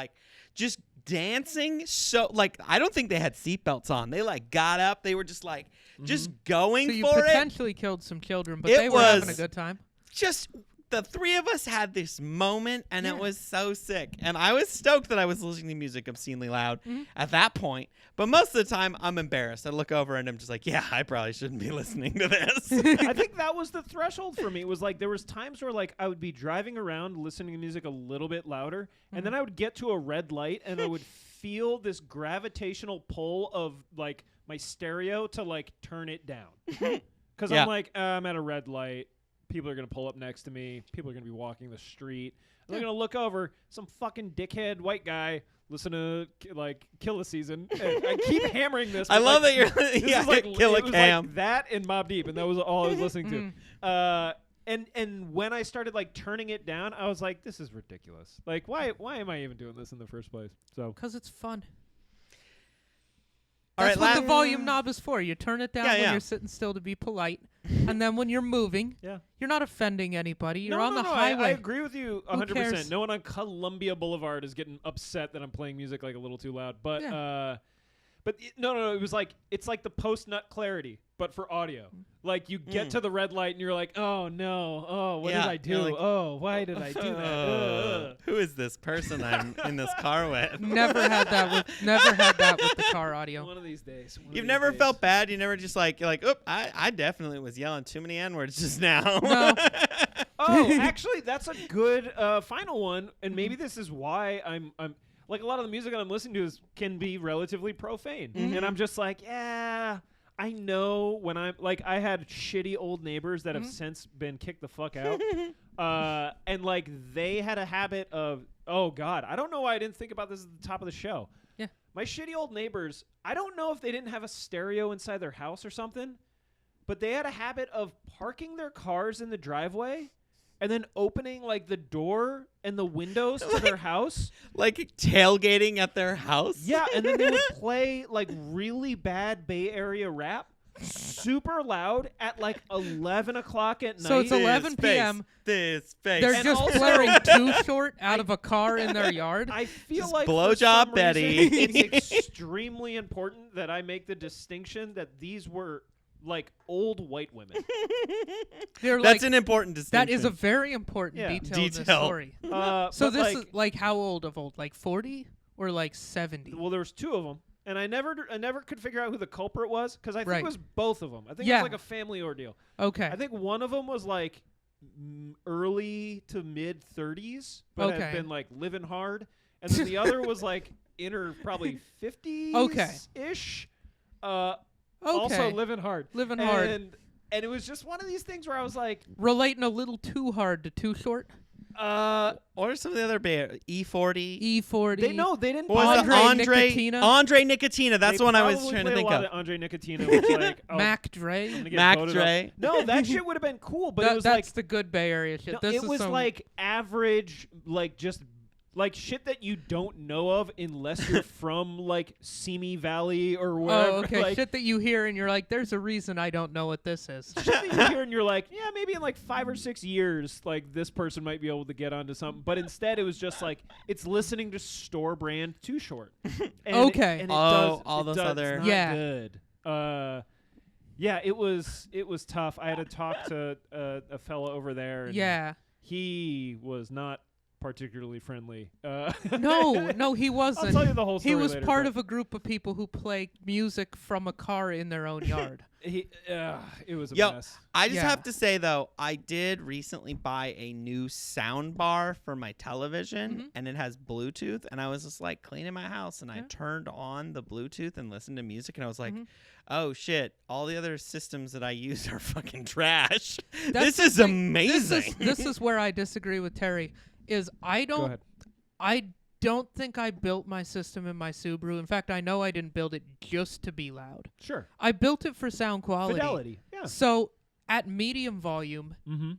dancing. So like, I don't think they had seatbelts on. They like got up. They were just like just going So you for it. potentially killed some children, but It they were having a was- good time. Just the three of us had this moment, and it was so sick. And I was stoked that I was listening to music obscenely loud at that point. But most of the time, I'm embarrassed. I look over and I'm just like, yeah, I probably shouldn't be listening to this. I think that was the threshold for me. It was like there was times where like I would be driving around listening to music a little bit louder, and then I would get to a red light and I would feel this gravitational pull of like my stereo to like turn it down. Because I'm like, I'm at a red light. People are going to pull up next to me. People are going to be walking the street. And they're going to look over. Some fucking dickhead white guy listen to like Kill a Season. And I keep hammering this. I but, love like, that you're this yeah, is like Kill a it was Cam. like that and Mobb Deep, and that was all I was listening to. And when I started like turning it down, I was like, this is ridiculous. Like, why am I even doing this in the first place? So Because it's fun. All That's right, what the volume knob is for. You turn it down when yeah. you're sitting still to be polite. And then when you're moving, you're not offending anybody. You're on the highway. I agree with you 100%. cares? No one on Columbia Boulevard is getting upset that I'm playing music like a little too loud. But no. It was like it's like the post nut clarity, but for audio. Like you get to the red light and you're like, oh no, oh what did I do? like, Oh why did I do that? Who is this person I'm in this car with? Never had that with the car audio. One of these days. You've never felt bad? You never just like, you're like, oop, I definitely was yelling too many N-words just now. No. Oh, actually, that's a good final one, and maybe this is why I'm like a lot of the music that I'm listening to can be relatively profane, and I'm just like, yeah, I know when I'm like, I had shitty old neighbors that have since been kicked the fuck out, and like they had a habit of, oh God, I don't know why I didn't think about this at the top of the show. Yeah, my shitty old neighbors, I don't know if they didn't have a stereo inside their house or something, but they had a habit of parking their cars in the driveway and then opening like the door and the windows to their house. Like tailgating at their house? Yeah, and then they would play like really bad Bay Area rap super loud at like 11 o'clock at night. So it's 11 p.m. This face. They're And just also- blaring Too Short out of a car in their yard. I feel Just like blowjob for some Betty. reason, it's extremely important that I make the distinction that these were like old white women. They're That's like, an important distinction. that is a very important Yeah. detail in this Detail. story. So but this like, is like how old of old? Like 40 or like 70? well, there was two of them, and I never could figure out who the culprit was because I think Right. it was both of them. I think it Yeah. was like a family ordeal. Okay. I think one of them was like early to mid 30s, but had Okay. been like living hard, and then the other was like inner probably 50s ish. Also living hard. Living hard. And it was just one of these things where I was like, Relating a little too hard to Too Short. Or some of the other E40. E40. they didn't. What was Andre the Andre Nicotina. Andre Nicotina. That's they the one I was probably trying to played think a lot of. Andre Nicotina, which like Mac I'm Dre. gonna get Mac voted Dre. up. No, that shit would have been cool, but it was That's like the good Bay Area shit. no, This it is was some, like average, like just like shit that you don't know of unless you're from like Simi Valley or wherever. oh, okay, like, shit that you hear and you're like, there's a reason I don't know what this is. shit that you hear and you're like, yeah, maybe in like 5 or 6 years, like this person might be able to get onto something. But instead, it was just like it's listening to store brand Too Short. And Okay. and it Oh, does, all it those does, other- it's not Yeah. good. Yeah, it was tough. I had to talk to a fellow over there. And Yeah. he was not particularly friendly. No, he wasn't. I'll tell you the whole story He was later, part but of a group of people who play music from a car in their own yard. it was a Yo, mess. I just Yeah. have to say though, I did recently buy a new sound bar for my television, and it has Bluetooth. And I was just like cleaning my house, and I turned on the Bluetooth and listened to music, and I was like, "Oh shit! All the other systems that I use are fucking trash. That's This the is thing. amazing." This is where I disagree with Terry. Is I Go don't ahead. I don't think I built my system in my Subaru. In fact, I know I didn't build it just to be loud. Sure. I built it for sound quality. Fidelity. Yeah. So at medium volume, Mm-hmm.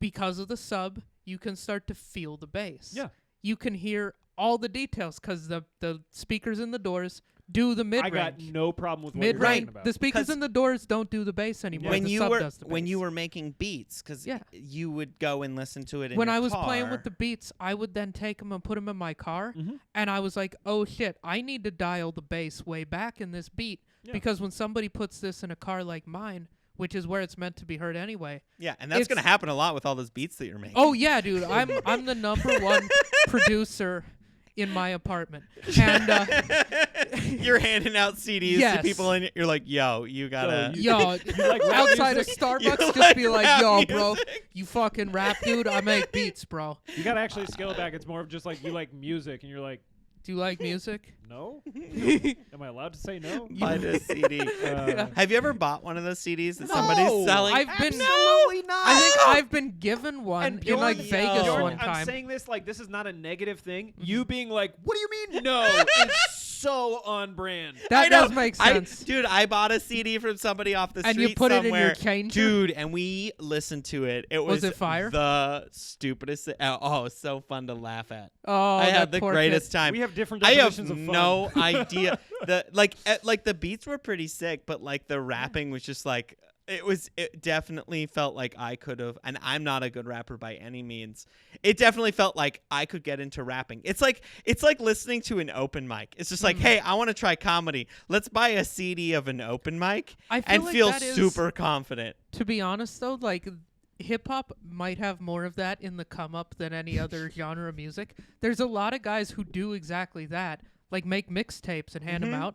because of the sub, you can start to feel the bass. Yeah. You can hear all the details because the speakers in the doors do the mid-range. I got no problem with what you're Mid-range. talking about. The speakers 'Cause in the doors don't do the bass anymore. when the you sub were does the when bass. you were making beats, because Yeah. you would go and listen to it in when your I was car. playing with the beats, I would then take them and put them in my car, Mhm. and I was like, "Oh shit, I need to dial the bass way back in this beat Yeah. because when somebody puts this in a car like mine, which is where it's meant to be heard anyway." Yeah, and that's gonna It's- happen a lot with all those beats that you're making. Oh yeah, dude, I'm the number one producer in my apartment, and You're handing out CDs to Yes. people, and you're like, "Yo, you gotta." you- yo, like rap outside of music? Starbucks, You just like be like, rap "Yo, bro, music? you fucking rap, dude. I make beats, bro. You gotta actually scale it back. It's more of just like you like music, and you're like, Do you like music?" no. Am I allowed to say no? Buy this CD. Have you ever bought one of those CDs that No. somebody's selling? I've been Absolutely not. I think I've been given one And in Bjorn, like Vegas Bjorn, one I'm time. saying this like this is not a negative thing. You being like, what do you mean no? is so on brand. That I know. does make sense. Dude, I bought a CD from somebody off the And street you put it in your somewhere. changer? Dude, and we listened to it. It Was was it fire? the stupidest. Oh, it's so fun to laugh at. Oh, I that had the poor greatest kid. time. We have different I have definitions of fun. no idea. The beats were pretty sick, but like the rapping was just like it definitely felt like I could have, and I'm not a good rapper by any means. It definitely felt like I could get into rapping. It's like listening to an open mic. It's just like, hey, I want to try comedy. Let's buy a CD of an open mic I feel and like feel that is- super confident. To be honest though, like hip hop might have more of that in the come up than any other genre of music. There's a lot of guys who do exactly that, like make mixtapes and hand them out.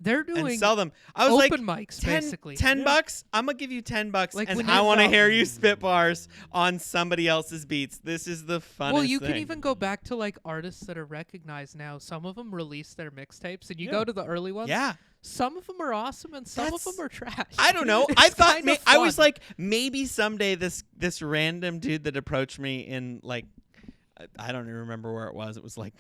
They're doing And sell them. I was open like, mics 10 basically. $10. I'm gonna give you $10, Like and when I you want to sell- hear you spit bars on somebody else's beats. This is the funnest Well, you thing. can even go back to like artists that are recognized now. Some of them release their mixtapes, and you Yeah. go to the early ones. Yeah. Some of them are awesome, and some of That's- them are trash. I don't know. It's I thought kinda I was fun. like maybe someday this random dude that approached me in like I don't even remember where it was. It was like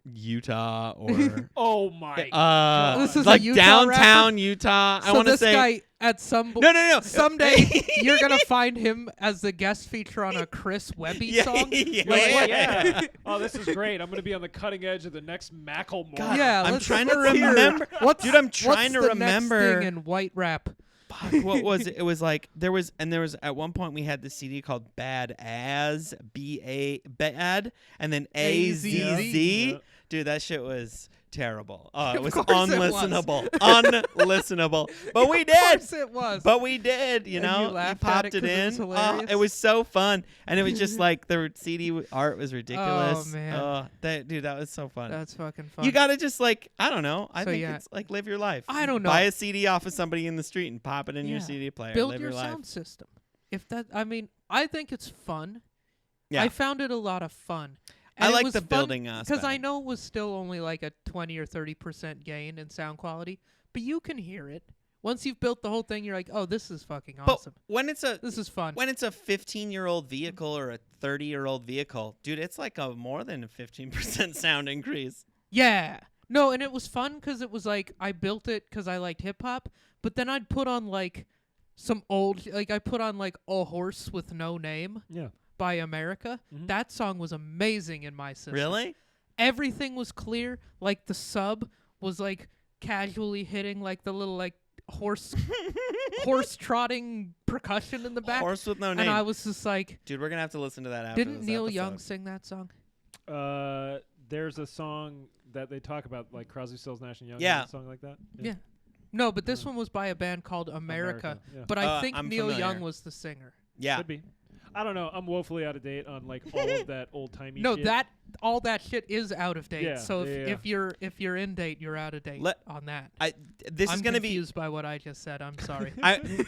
Utah or Oh my God. This is like a Utah downtown rapper? Utah. I So want to this say guy at some no. someday you're gonna find him as the guest feature on a Chris Webby song. Yeah. Oh, this is great. I'm going to be on the cutting edge of the next Macklemore. God, Yeah, I'm let's- trying to let's hear- remember. What's, Dude, I'm trying to what's the remember. next thing in white rap? Fuck, what was it? It was like there was at one point we had the CD called Bad As Bad and then AZZ. Yeah. Dude, that shit was terrible. Oh, it Of was course it was. unlistenable. Unlistenable. But we Of did. course it was. But we did, you And know. you We laughed at popped it it 'cause it in. was Oh, hilarious? it was so fun, and it was just like the CD art was ridiculous. Oh, man. Dude, that was so fun. That's fucking fun. You gotta just like I don't know. I So, think yeah. it's like live your life. I don't know. Buy a CD off of somebody in the street and pop it in your Yeah. CD player. Build live your your life. sound system. If that, I mean, I think it's fun. Yeah. I found it a lot of fun. I And it like was the fun building aspect. because I know it was still only like a 20 or 30% gain in sound quality, but you can hear it. Once you've built the whole thing, you're like, oh, this is fucking But awesome. when it's a This is fun. 15-year-old vehicle or a 30-year-old vehicle, dude, it's like a more than a 15% sound increase. Yeah. No, and it was fun because it was like I built it because I liked hip hop, but then I'd put on like some old, like I put on like A Horse with No Name Yeah. by America. Mhm. That song was amazing in my system. Really? Everything was clear. Like the sub was like casually hitting like the little like horse trotting percussion in the back. Horse with no and name. I was just like, Dude, we're gonna have to listen to that after didn't this Neil episode. Young sing that song? There's a song that they talk about, like Crosby, Stills, Nash and Young. Yeah. A song like that. Yeah. No, but this one was by a band called America. Yeah. But I think I'm Neil familiar. Young was the singer. Yeah. Could be. I don't know. I'm woefully out of date on like all of that old timey No, shit. that all that shit is out of date. Yeah, So yeah, if you're in date, you're out of date on that. This I'm is gonna be. confused by what I just said. I'm sorry.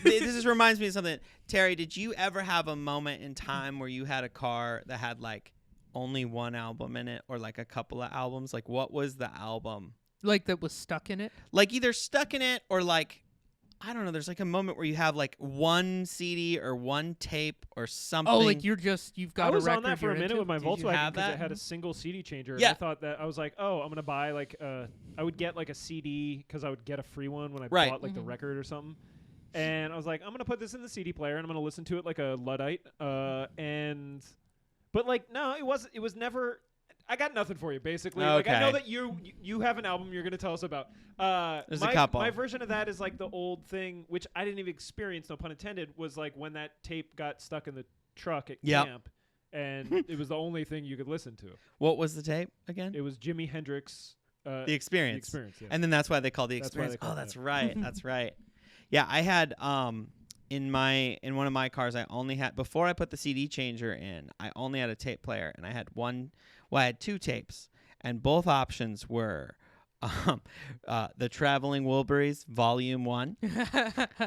This just reminds me of something. Terry, did you ever have a moment in time where you had a car that had like only one album in it or like a couple of albums? Like what was the album? Like that was stuck in it? Like either stuck in it or like I don't know, there's like a moment where you have like one CD or one tape or something. Oh, like you've got I was a record on that for you're a minute into? with my Did you Volkswagen have because that? it had a single CD changer. Yeah. And I thought that I was like, oh, I'm gonna buy like I would get like a CD because I would get a free one when I Right. bought like the record or something. And I was like, I'm gonna put this in the CD player and I'm gonna listen to it like a Luddite. But like no, it was never. I got nothing for you, basically. Like I know Okay. that you have an album you're gonna tell us about. There's a my, couple. My version of that is like the old thing, which I didn't even experience, no pun intended, was like when that tape got stuck in the truck at Yep. camp, and it was the only thing you could listen to. What was the tape again? It was Jimi Hendrix. The Experience. The Experience, yeah. And then that's why they call the That's why Experience. they call Oh, it that's that. right. That's right. Yeah, I had in one of my cars I only had before I put the CD changer in, I only had a tape player and I had I had two tapes and both options were the Traveling Wilburys Volume 1.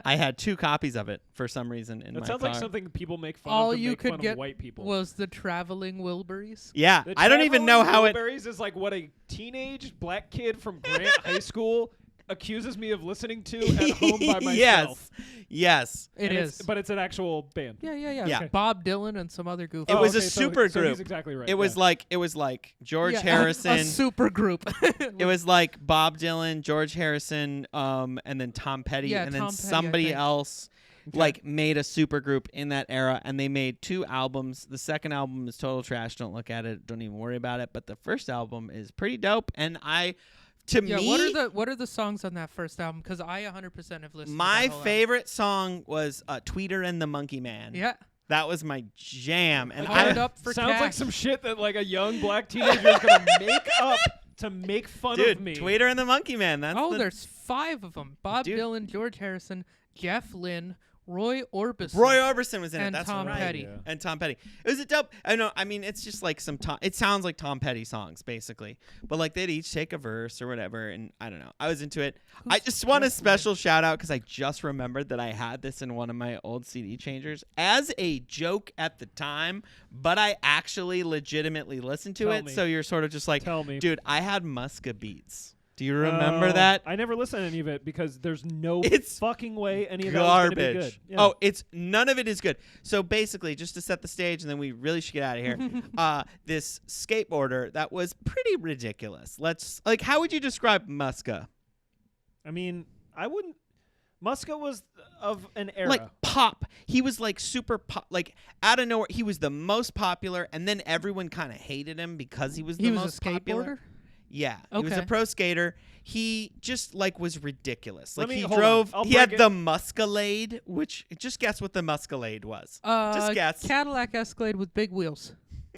I had two copies of it for some reason in That my sounds car. like something people make fun All of to you make could fun get of white people. was the Traveling Wilburys. Yeah, The I don't even know how it Wilburys is like what a teenage black kid from Grant High School accuses me of listening to at home by myself. Yes. It And is. but it's an actual band. Yeah. Yeah. Okay. Bob Dylan and some other goof. It was a okay, super so group. he's exactly right. It was like George Yeah, Harrison. a super group. It was like Bob Dylan, George Harrison, and then Tom Petty, Yeah, and then Tom Petty, I somebody think. else like made a super group in that era, and they made two albums. The second album is total trash. Don't look at it. Don't even worry about it. But the first album is pretty dope, and me, what are the songs on that first album? Because I 100% have listened. my to that whole favorite song was Tweeter and the Monkey Man. album. Yeah. That was my jam, and Hard up for sounds cash. like some shit that like a young black teenager is gonna make up to make fun dude, of me. Tweeter and the Monkey Man. That's Oh, the, there's 5 of them. Bob Dude. Dylan, George Harrison, Jeff Lynne, Roy Orbison. Roy Orbison was in it. and That's Tom right. Petty. Yeah. And Tom Petty. It was a dope. I know. I mean, it's just like it sounds like Tom Petty songs, basically. But like they'd each take a verse or whatever, and I don't know. I was into it. I just want a special shout out because I just remembered that I had this in one of my old CD changers as a joke at the time, but I actually legitimately listened to Tell it. me. So you're sort of just like, Tell me. dude, I had Musca Beats. Do you remember that? I never listened to any of it because there's no fucking way any of that garbage. was going to be good. Yeah. Oh, none of it is good. So basically, just to set the stage, and then we really should get out of here. This skateboarder that was pretty ridiculous. How would you describe Muska? I mean, I wouldn't. Muska was of an era. Like pop. He was like super pop. Like out of nowhere, he was the most popular, and then everyone kind of hated him because he was the most popular. Skateboarder? Yeah, okay. He was a pro skater. He just was ridiculous. Like he had the Muscalade, which just guess what the Muscalade was. Just guess. Cadillac Escalade with big wheels.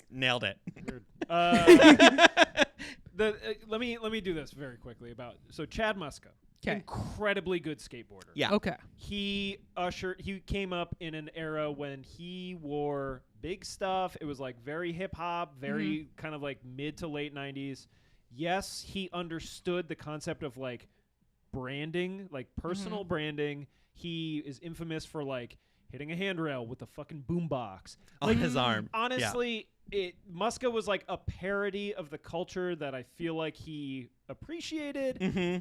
Nailed it. Let me do this very quickly so Chad Muska. Okay. Incredibly good skateboarder. Yeah. Okay. He came up in an era when he wore big stuff. It was like very hip hop, very kind of like mid to late 90s. Yes, he understood the concept of like branding, like personal branding. He is infamous for like hitting a handrail with a fucking boombox on his arm. Honestly, Muska was like a parody of the culture that I feel like he appreciated.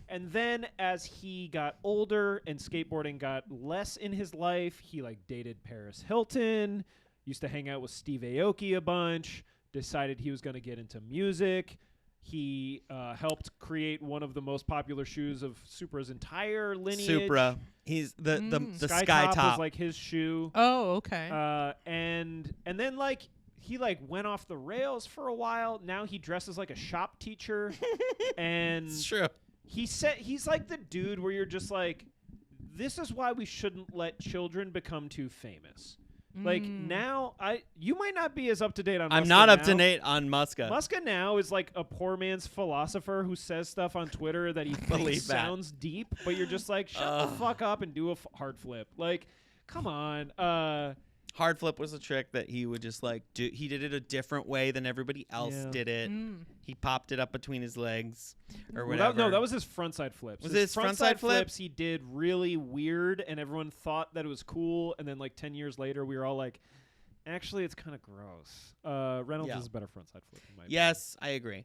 And then as he got older and skateboarding got less in his life, he like dated Paris Hilton, used to hang out with Steve Aoki a bunch, decided he was going to get into music. He helped create one of the most popular shoes of Supra's entire lineage. Supra. He's the Sky Top Top was like his shoe. Oh, okay. And then like he like went off the rails for a while. Now he dresses like a shop teacher. And it's true. He's like the dude where you're just like, this is why we shouldn't let children become too famous. Like now, you might not be as up to date on. I'm Muska not now. up to date on Muska. Muska now is like a poor man's philosopher who says stuff on Twitter that he thinks sounds deep, but you're just like, shut the fuck up and do a hard flip. Like, come on. Hard flip was a trick that he would just like do. He did it a different way than everybody else did it. He popped it up between his legs or whatever. That was his frontside flips. Was his frontside flips he did really weird, and everyone thought that it was cool. And then like 10 years later, we were all like, actually, it's kind of gross. Reynolds is a better frontside flip. In my opinion. I agree.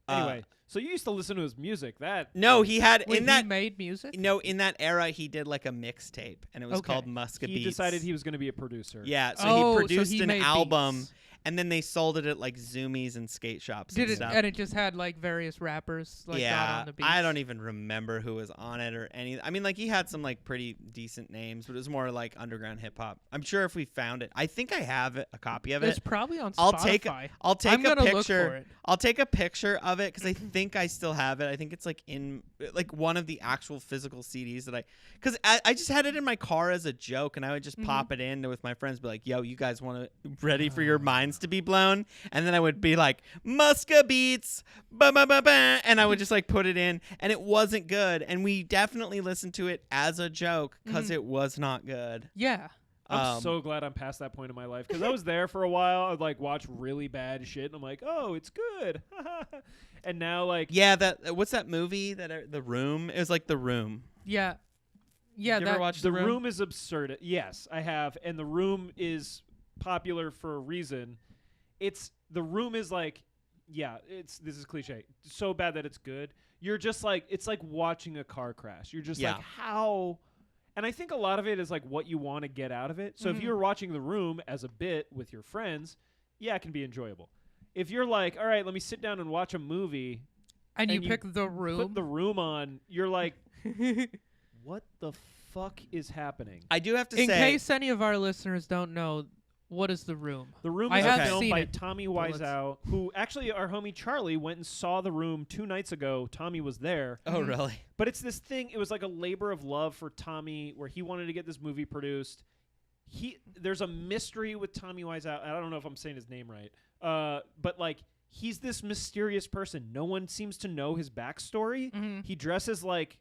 Anyway, so you used to listen to his music. He had he made music. No, in that era, he did like a mixtape, and it was called Muska Beats. He decided he was going to be a producer. Yeah, so he produced an album. Beats. And then they sold it at like Zoomies and skate shops. And it just had like various rappers got on the beats. I don't even remember who was on it or any. I mean, like he had some like pretty decent names, but it was more like underground hip hop. I'm sure if we found it, I think I have a copy of it. It's probably on Spotify. I'll take a picture. look for it. I'll take a picture of it because I think I still have it. I think it's like in like one of the actual physical CDs that because I just had it in my car as a joke, and I would just pop it in with my friends, be like, "Yo, you guys want to ready for your minds to be blown?" And then I would be like, Muska Beats, ba ba ba ba, and I would just like put it in, and it wasn't good. And we definitely listened to it as a joke because it was not good. Yeah. I'm so glad I'm past that point in my life because I was there for a while. I'd like watch really bad shit, and I'm like, oh, it's good. And now like what's that movie that The Room? It was like The Room. Yeah. Yeah. You ever watched The Room? The Room is absurd. Yes, I have, and The Room is popular for a reason. The Room is like, this is cliche. So bad that it's good. You're just like, it's like watching a car crash. You're just like, how? And I think a lot of it is like what you want to get out of it. So if you're watching The Room as a bit with your friends, it can be enjoyable. If you're like, all right, let me sit down and watch a movie. And you pick The Room. Put The Room on. You're like, what the fuck is happening? I do have to say. In case any of our listeners don't know, what is The Room? The Room is a film by Tommy Wiseau, who actually our homie Charlie went and saw The Room 2 nights ago. Tommy was there. Oh, really? But it's this thing. It was like a labor of love for Tommy where he wanted to get this movie produced. There's a mystery with Tommy Wiseau. I don't know if I'm saying his name right. But like he's this mysterious person. No one seems to know his backstory. He dresses like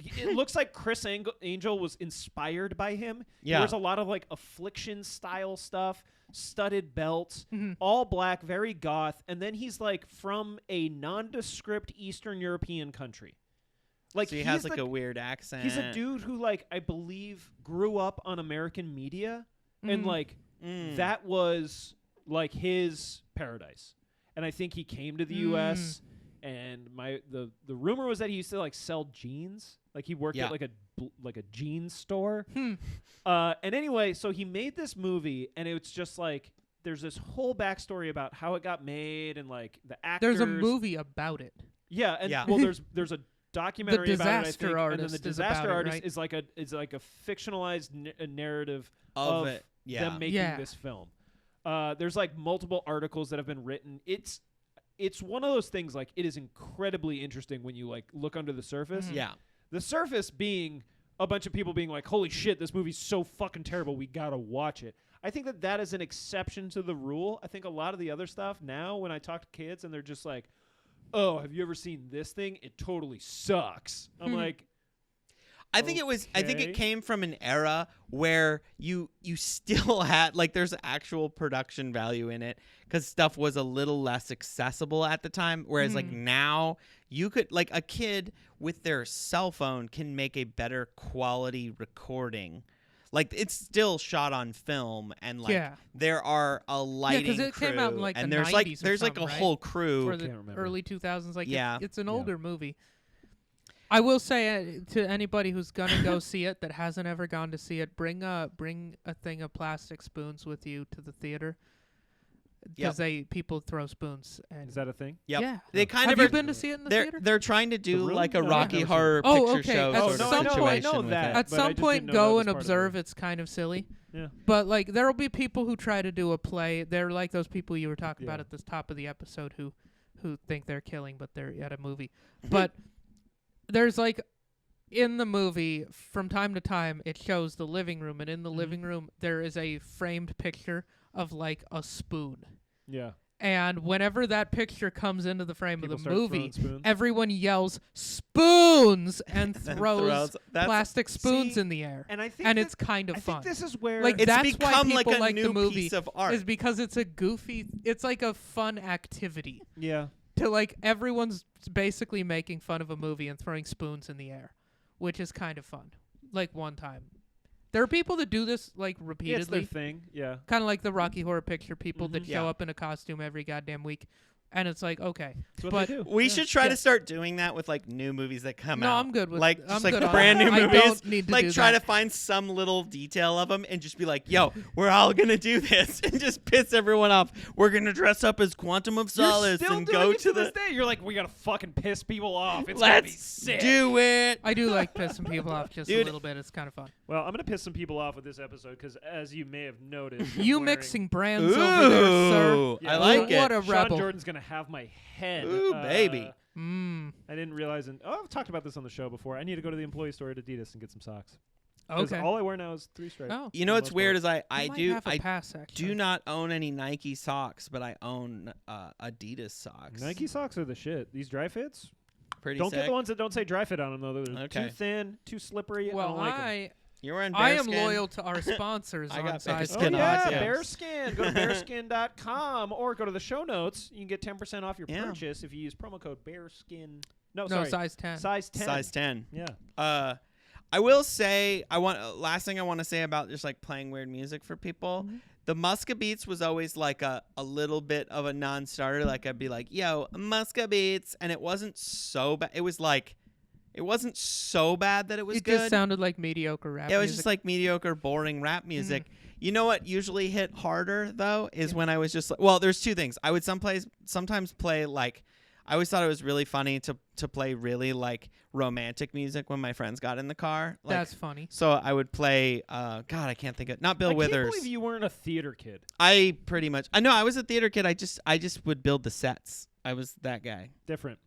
it looks like Chris Angel was inspired by him. Yeah. There's a lot of like Affliction style stuff, studded belts, all black, very goth. And then he's like from a nondescript Eastern European country. Like so he has like a weird accent. He's a dude who like I believe grew up on American media and like that was like his paradise. And I think he came to the US and the rumor was that he used to like sell jeans. Like he worked at like a jeans store. And anyway, so he made this movie, and it's just like there's this whole backstory about how it got made and like the actors. There's a movie about it. Yeah, and well, there's a documentary about it, I think, and then the Disaster Artist is like a fictionalized narrative of it. them making this film. There's like multiple articles that have been written. It's one of those things, like it is incredibly interesting when you like look under the surface. Yeah. The surface being a bunch of people being like, holy shit, this movie's so fucking terrible, we gotta watch it. I think that is an exception to the rule. I think a lot of the other stuff now, when I talk to kids and they're just like, oh, have you ever seen this thing? It totally sucks. I'm like, I think it came from an era where you still had like there's actual production value in it because stuff was a little less accessible at the time. Whereas like now you could like a kid with their cell phone can make a better quality recording. Like it's still shot on film and like there are a lighting because it crew came out in like and the there's 90s there's like a whole crew or the early 2000s. Like it's an older movie. I will say to anybody who's gonna go see it that hasn't ever gone to see it, bring a thing of plastic spoons with you to the theater because people throw spoons. And is that a thing? Yep. Yeah. They kind have of you been to see it in the theater? They're trying to do like a No, Rocky I've never Horror seen Picture okay. Show At sort of some situation. point- I know with that. it. At but I some just point, didn't know that go was and part of the observe. movie. It's kind of silly. Yeah. But like there will be people who try to do a play. They're like those people you were talking about at the top of the episode who think they're killing, but they're at a movie. But there's like in the movie, from time to time, it shows the living room, and in the living room there is a framed picture of like a spoon. Yeah. And whenever that picture comes into the frame People of the start movie, throwing spoons. everyone yells spoons and throws That's- plastic spoons see, in the air. And I think It's kind of I fun. think this is where Like It's that's why become people like a like new the movie piece of art. is because it's a goofy. It's like a fun activity yeah. to like everyone's basically making fun of a movie and throwing spoons in the air, which is kind of fun. Like one time, there are people that do this like Yeah, it's repeatedly, their thing. Yeah. kind of like the Rocky Horror Picture people that Yeah. show up in a costume every goddamn week, and it's like okay, That's what but they do. We Yeah. should try to start doing that with like new movies that come no, out. I'm good with like I'm just like good on brand that. new I movies. don't need to like do try that. to find some little detail of them and just be like, "Yo, we're all gonna do this," and just piss everyone off. We're gonna dress up as Quantum of Solace You're still and doing go it to this the. day. You're like, we gotta fucking piss people off. It's gonna be Let's sick. do it. I do like pissing people off just a Dude. little bit. It's kind of fun. Well, I'm gonna piss some people off with this episode because, as you may have noticed, I'm You wearing- mixing brands over there, sir. Ooh, Yeah, I like what it. a Sean rebel. Jordan's gonna have my head. Ooh, baby. I didn't realize. I've talked about this on the show before. I need to go to the employee store at Adidas and get some socks. 'Cause Okay. all I wear now is 3 stripes. Oh. You know what's weird is I might do have a pass, do actually. not own any Nike socks, but I own Adidas socks. Nike socks are the shit. These dry fits. Pretty Don't sick. get the ones that don't say dry fit on them though. They're Okay. too thin, too slippery. I Well, don't like 'em. You're wearing I am bearskin? loyal to our sponsors I on got Size bearskin Oh, on, yeah, yeah. Bearskin. Go to bearskin.com or go to the show notes. You can get 10% off your Yeah. purchase if you use promo code Bearskin. No, No, sorry. size 10. Size 10. Size 10. Yeah. I will say last thing I want to say about just like playing weird music for people. Mm-hmm. The Musca Beats was always like a little bit of a non-starter. Like I'd be like, "Yo, Musca Beats," and it wasn't so bad. It was like, it wasn't so bad that it was It good. just sounded like mediocre rap Yeah, it was music. just like mediocre, boring rap music. You know what usually hit harder though is when I was just like, well, there's two things. I would sometimes play like, I always thought it was really funny to play really like romantic music when my friends got in the car. Like, That's funny. so I would play. God, I can't think of not Bill I Withers. can't believe you weren't a theater kid. I pretty much. I know I was a theater kid. I just would build the sets. I was that guy. Different.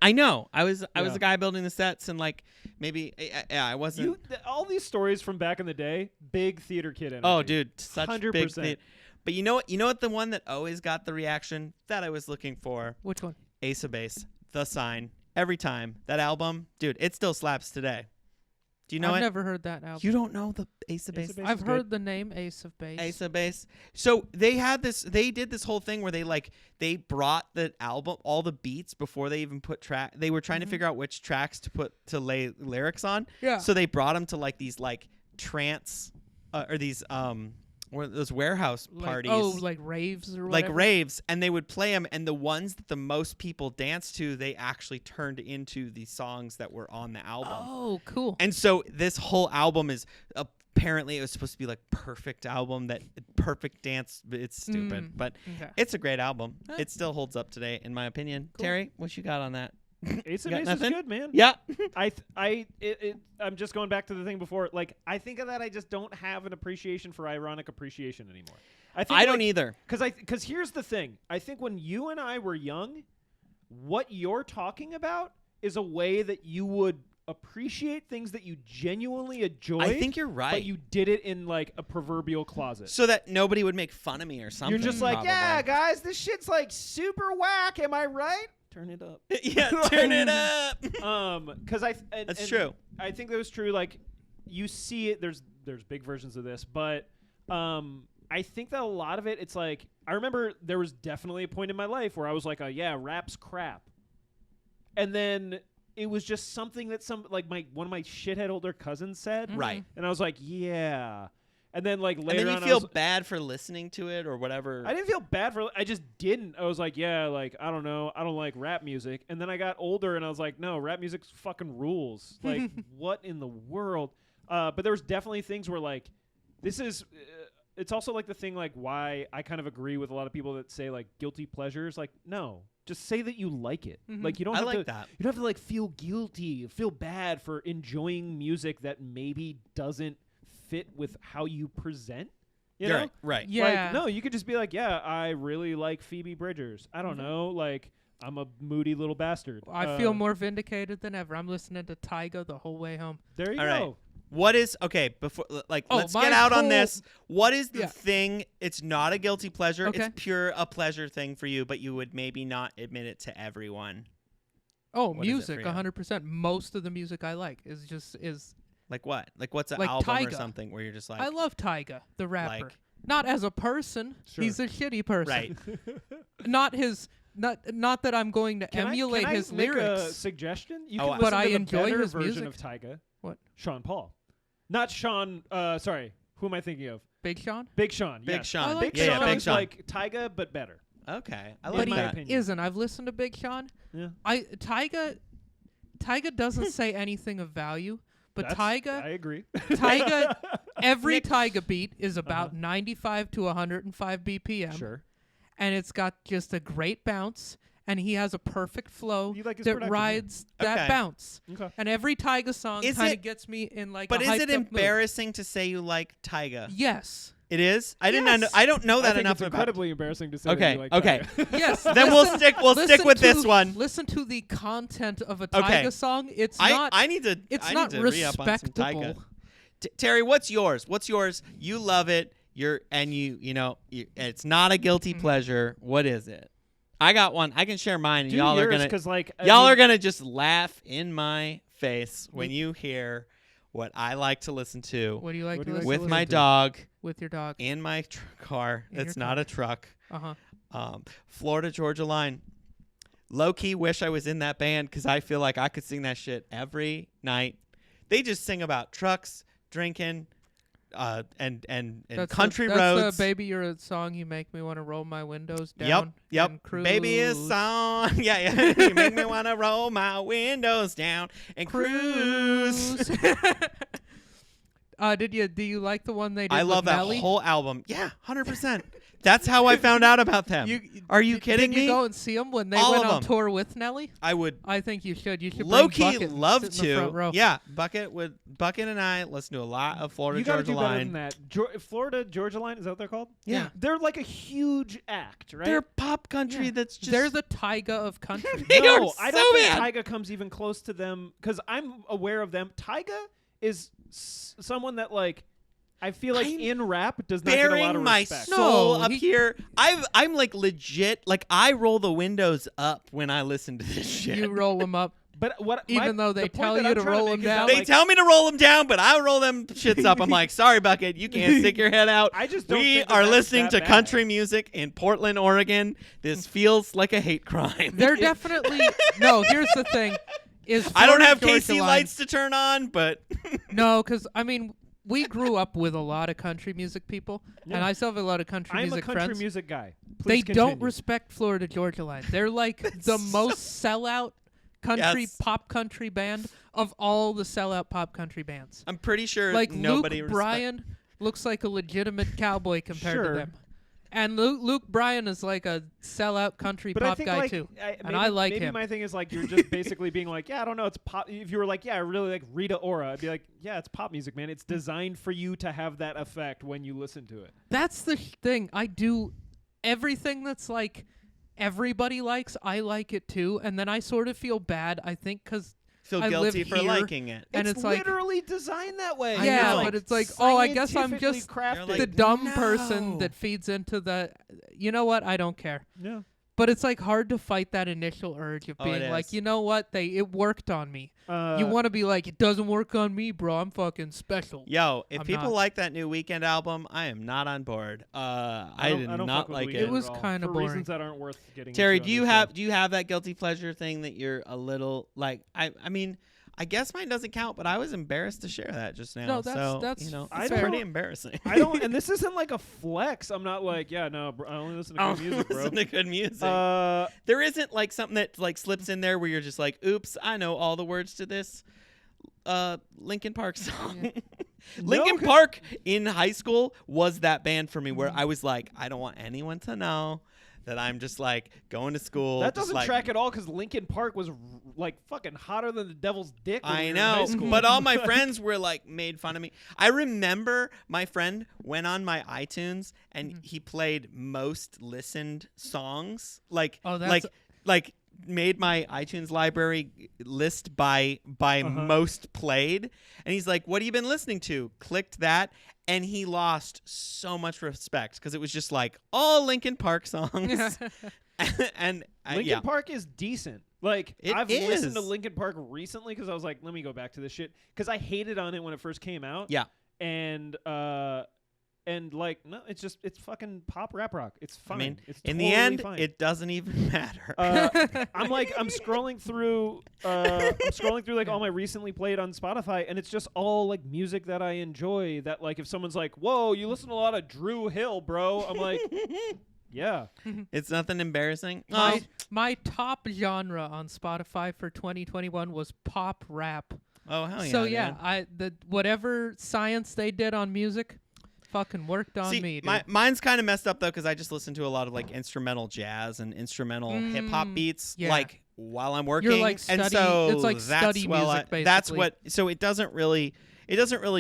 I know. I was Yeah. the guy building the sets and like maybe I wasn't. All these stories from back in the day, big theater kid energy. Oh, dude, such 100%. big thing. But you know what? You know what? The one that always got the reaction that I was looking for. Which one? Ace of Base, The Sign. Every time that album, dude, it still slaps today. Do you know I've it? never heard that album. You don't know the Ace of Ace Base? of Base I've is heard good. the name Ace of Base. Ace of Base. So they did this whole thing where they brought the album, all the beats before they even put track. They were trying to figure out which tracks to lay lyrics on. Yeah. So they brought them to like these like trance or these those warehouse parties. Like raves or like whatever. raves, and they would play them, and the ones that the most people danced to, they actually turned into the songs that were on the album. Oh, cool. And so this whole album is apparently it was supposed to be like perfect album, that perfect dance. It's stupid, but it's a great album. It still holds up today, in my opinion. Cool. Terry, what you got on that? Ace of Base is good, man. Yeah. I'm just going back to the thing before. Like, I think of that, I just don't have an appreciation for ironic appreciation anymore. I don't either. Because here's the thing. I think when you and I were young, what you're talking about is a way that you would appreciate things that you genuinely enjoyed. I think you're right. But you did it in like a proverbial closet. So that nobody would make fun of me or something. You're just like, probably. yeah, guys, this shit's like super whack. Am I right? Turn it up. Yeah, turn it up. Because that's true. I think that was true. Like, you see it. There's big versions of this, but I think that a lot of it, it's like, I remember there was definitely a point in my life where I was like, yeah, rap's crap, and then it was just something that one of my shithead older cousins said, right? And I was like, yeah. And then like later and then on, you feel bad for listening to it or whatever. I didn't feel bad for. I just didn't. I was like, yeah, like I don't know, I don't like rap music. And then I got older, and I was like, no, rap music fucking rules. Like, what in the world? But there was definitely things where like, this is. It's also like the thing like why I kind of agree with a lot of people that say like guilty pleasures. Like, no, just say that you like it. Like, you don't. Have to, that. You don't have to like feel guilty, feel bad for enjoying music that maybe doesn't fit with how you present. You know? Right. Yeah. Like, no, you could just be like, yeah, I really like Phoebe Bridgers. I don't know, like, I'm a moody little bastard. I feel more vindicated than ever. I'm listening to Tyga the whole way home. There you All go. right. What is before let's get out on this. What is the thing? It's not a guilty pleasure. Okay. It's pure a pleasure thing for you, but you would maybe not admit it to everyone. Oh, What is it music, for you? 100%. Most of the music I like is Like what? Like what's an like album or Tyga. something where you're just like, I love Tyga, the rapper. like- Not as a person. Sure. He's a shitty person. right? Not that I'm going to emulate his can I make lyrics. a suggestion? You Oh, can but listen I to the enjoy better his version music. of Tyga. What? Sean Paul. Not Sean, sorry. Who am I thinking of? Big Sean? Big Sean. Big yes. Sean. I like Big Sean. Sean Big is Sean. like Tyga, but better. Okay, I In like But my that. opinion. he isn't. I've listened to Big Sean. Yeah. Tyga doesn't say anything of value, but I Tyga, agree. every Tyga beat is about 95 to 105 BPM. Sure. And it's got just a great bounce, and he has a perfect flow You like his that production, rides that Okay. bounce. Okay. And every Tyga song Is kind it- of gets me in like But a is it hyped up mood. embarrassing to say you like Tyga? Yes. It is. I didn't. Yes. I don't know that I think enough it's about. incredibly embarrassing to say Okay, that you like okay. Tyga. Yes. Then we'll stick listen with to- this one. Listen to the content of a Okay. Tyga song. It's not. I need to. It's I not need to re-up on some Tyga. respectable. Terry, what's yours? What's yours? You love it. It's not a guilty pleasure. What is it? I got one. I can share mine, and Do y'all are yours, gonna 'cause, like, I y'all mean- are gonna just laugh in my face when you hear what I like to listen to What do you like What to do you like listen with to? my dog With your dog. in my car. In your It's not a truck. Uh-huh. Florida Georgia Line. Low key wish I was in that band because I feel like I could sing that shit every night. They just sing about trucks, drinking, and country roads. That's the Baby You're a Song. You make me want to roll my windows down. Yep. And cruise. Baby is song. Yeah. You make me want to roll my windows down and cruise. Do you like the one they did I love with that Nelly? whole album. Yeah, 100%. That's how I found out about them. Are you kidding Did me? you go and see them when they All went of on them. tour with Nelly? I would I think you should. You should low bring key Bucket and love sit in the front row. to. Yeah, Bucket and I listen to a lot of Florida You got to Georgia do better Line. than that. Florida Georgia Line, is that what they're called? Yeah. They're like a huge act, right? They're pop country Yeah. that's just They're the Tyga of country. They are No, I so don't think bad. Tyga comes even close to them because I'm aware of them. Tyga is someone that like I feel like I'm in rap does not get a lot bearing of my respect. soul No, up here. I'm like legit. Like I roll the windows up when I listen to this shit. You roll them up. But what Even though they the point tell that you I'm to trying roll make them is that, down? They like, tell me to roll them down, but I roll them shits up. I'm like, sorry, Bucket, you can't stick your head out. I just don't we think that are that's listening that to bad. country music in Portland, Oregon. This feels like a hate crime. They're definitely no. Here's the thing: is I don't Florida have Georgia KC Line- lights to turn on, but No, because I mean, we grew up with a lot of country music people, and I still have a lot of country I'm music a country friends. music guy. They Please don't continue. respect Florida Georgia Line. They're like the most sellout country pop country band of all the sellout pop country bands. I'm pretty sure Like nobody Luke Bryan looks like a legitimate cowboy compared to them. And Luke Bryan is like a sellout country pop guy too. And I like maybe him. my thing is like you're just basically being like, yeah, I don't know, it's pop. If you were like, yeah, I really like Rita Ora, I'd be like, yeah, it's pop music, man. It's designed for you to have that effect when you listen to it. That's the thing. I do everything that's like everybody likes. I like it too, and then I sort of feel bad. I think because feel I live guilty for here, liking it. and it's like literally designed that way. yeah, but it's like, oh, I guess I'm Scientifically just crafted. the dumb person that feeds into the. You know what? I don't care. Yeah. But it's like hard to fight that initial urge of being like, is. you know what? It worked on me. Uh, You want to be like, it doesn't work on me, bro. I'm fucking special. Yo, if I'm people not. like that new Weekend album, I am not on board. I did don't not fuck with like Weeknd it. It was at all, kinda for boring. reasons that aren't worth getting. Terry, into do on you this show. have that guilty pleasure thing that you're a little like? I mean, I guess mine doesn't count, but I was embarrassed to share that just now. No, that's- so, that's you know, I it's don't- pretty embarrassing. I don't, and this isn't like a flex. I'm not like, yeah, no, bro, I only listen to good music, bro. Listen to good music. Uh, There isn't like something that like slips in there where you're just like, oops, I know all the words to this Linkin Park song. Linkin Park in high school was that band for me where I was like, I don't want anyone to know that I'm just like going to school. that just, doesn't like, track at all because Linkin Park was like fucking hotter than the devil's dick. When we were in high know, school. but all my friends were like made fun of me. I remember my friend went on my iTunes and he played most listened songs, like Oh, that's like made my iTunes library list by most played, and he's like, "What have you been listening to?" Clicked that, and he lost so much respect because it was just like all Linkin Park songs, and Linkin Park is decent. Like It I've listened to is. Linkin Park recently because I was like, let me go back to this shit because I hated on it when it first came out. Yeah. And like no, it's fucking pop rap rock. It's fine. I mean, it's in totally the end, fine. it doesn't even matter. I'm scrolling through like all my recently played on Spotify, and it's just all like music that I enjoy. That like if someone's like, "Whoa, you listen to a lot of Drew Hill, bro," I'm like, yeah. It's nothing embarrassing. My top genre on Spotify for 2021 was pop rap. Oh hell yeah! So yeah, dude. the whatever science they did on music, fucking worked on See, me, dude. mine's kind of messed up though because I just listen to a lot of like instrumental jazz and instrumental hip hop beats yeah. like while I'm working. like and study- so it's like that's study well, music, that's basically. what. So it doesn't really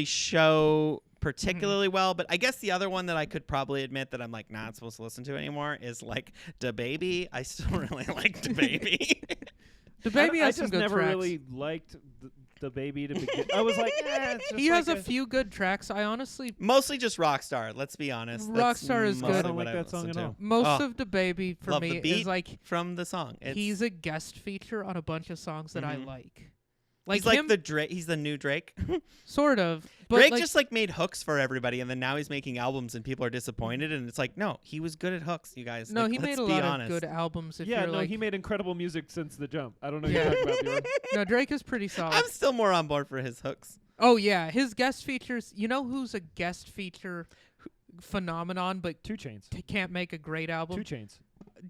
show particularly well. But I guess the other one that I could probably admit that I'm like not supposed to listen to anymore is like DaBaby. I still really like DaBaby. The baby I has some just good never tracks. really liked the baby to begin. I was like, it's just He has like a few good tracks. I honestly, Mostly just Rockstar. Let's be honest. That's Rockstar is mostly good. I don't what like that song listen at to. all. most Oh, of the baby for love me the beat is like from the song. he's a guest feature on a bunch of songs that I Mhm. like. Like he's like him, the Drake. He's the new Drake. sort of. But Drake like, just like made hooks for everybody, and then now he's making albums, and people are disappointed. And it's like, no, he was good at hooks, you guys. no, like, he let's made a be lot honest. of good albums. If yeah, you're no, like, he made incredible music since the jump. I don't know what Yeah. you're talking about, Bjorn. no, Drake is pretty solid. I'm still more on board for his hooks. Oh yeah, his guest features. You know who's a guest feature phenomenon, but 2 Chainz. can't make a great album? 2 Chainz.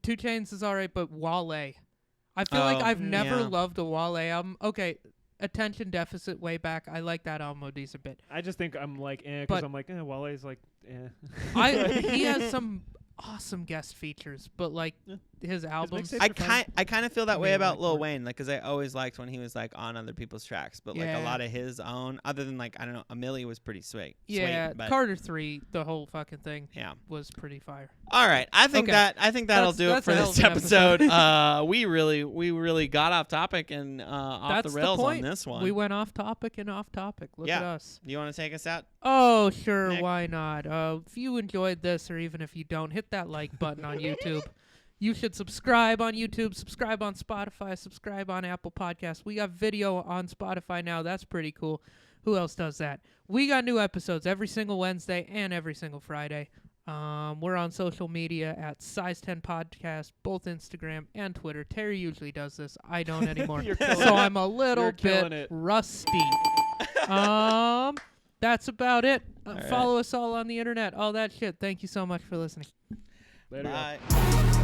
2 Chainz is alright, but Wale. I feel like Oh, I've never yeah. loved a Wale album. Okay, Attention Deficit way back. I like that album a decent bit. I just think I'm like, because But- I'm like, Wale's like, He has some awesome guest features, but like Yeah. his albums. mixtapes I kind of feel that I way mean, about like, Lil work. Wayne, like, because I always liked when he was like on other people's tracks, but like a Yeah. lot of his own, other than like I don't know, Amelie was pretty sweet. Yeah, sweet, but Carter 3, the whole fucking thing yeah. was pretty fire. All right, I think Okay. that'll That's- do it that's for a hell this of an episode. episode. We really got off topic and off That's the rails the point. on this one. We went off topic and off topic. Look at Yeah. us. Do you want to take us out? Oh, sure, Nick? why not? If you enjoyed this, or even if you don't, hit that like button on YouTube. You should subscribe on YouTube, subscribe on Spotify, subscribe on Apple Podcasts. We got video on Spotify now. That's pretty cool. Who else does that? We got new episodes every single Wednesday and every single Friday. We're on social media at Size 10 Podcast, both Instagram and Twitter. Terry usually does this. I don't anymore. You're killing So it. I'm a little You're killing bit it. rusty. that's about it. All Follow us all on the internet, all that shit. Thank you so much for listening. Later. Bye.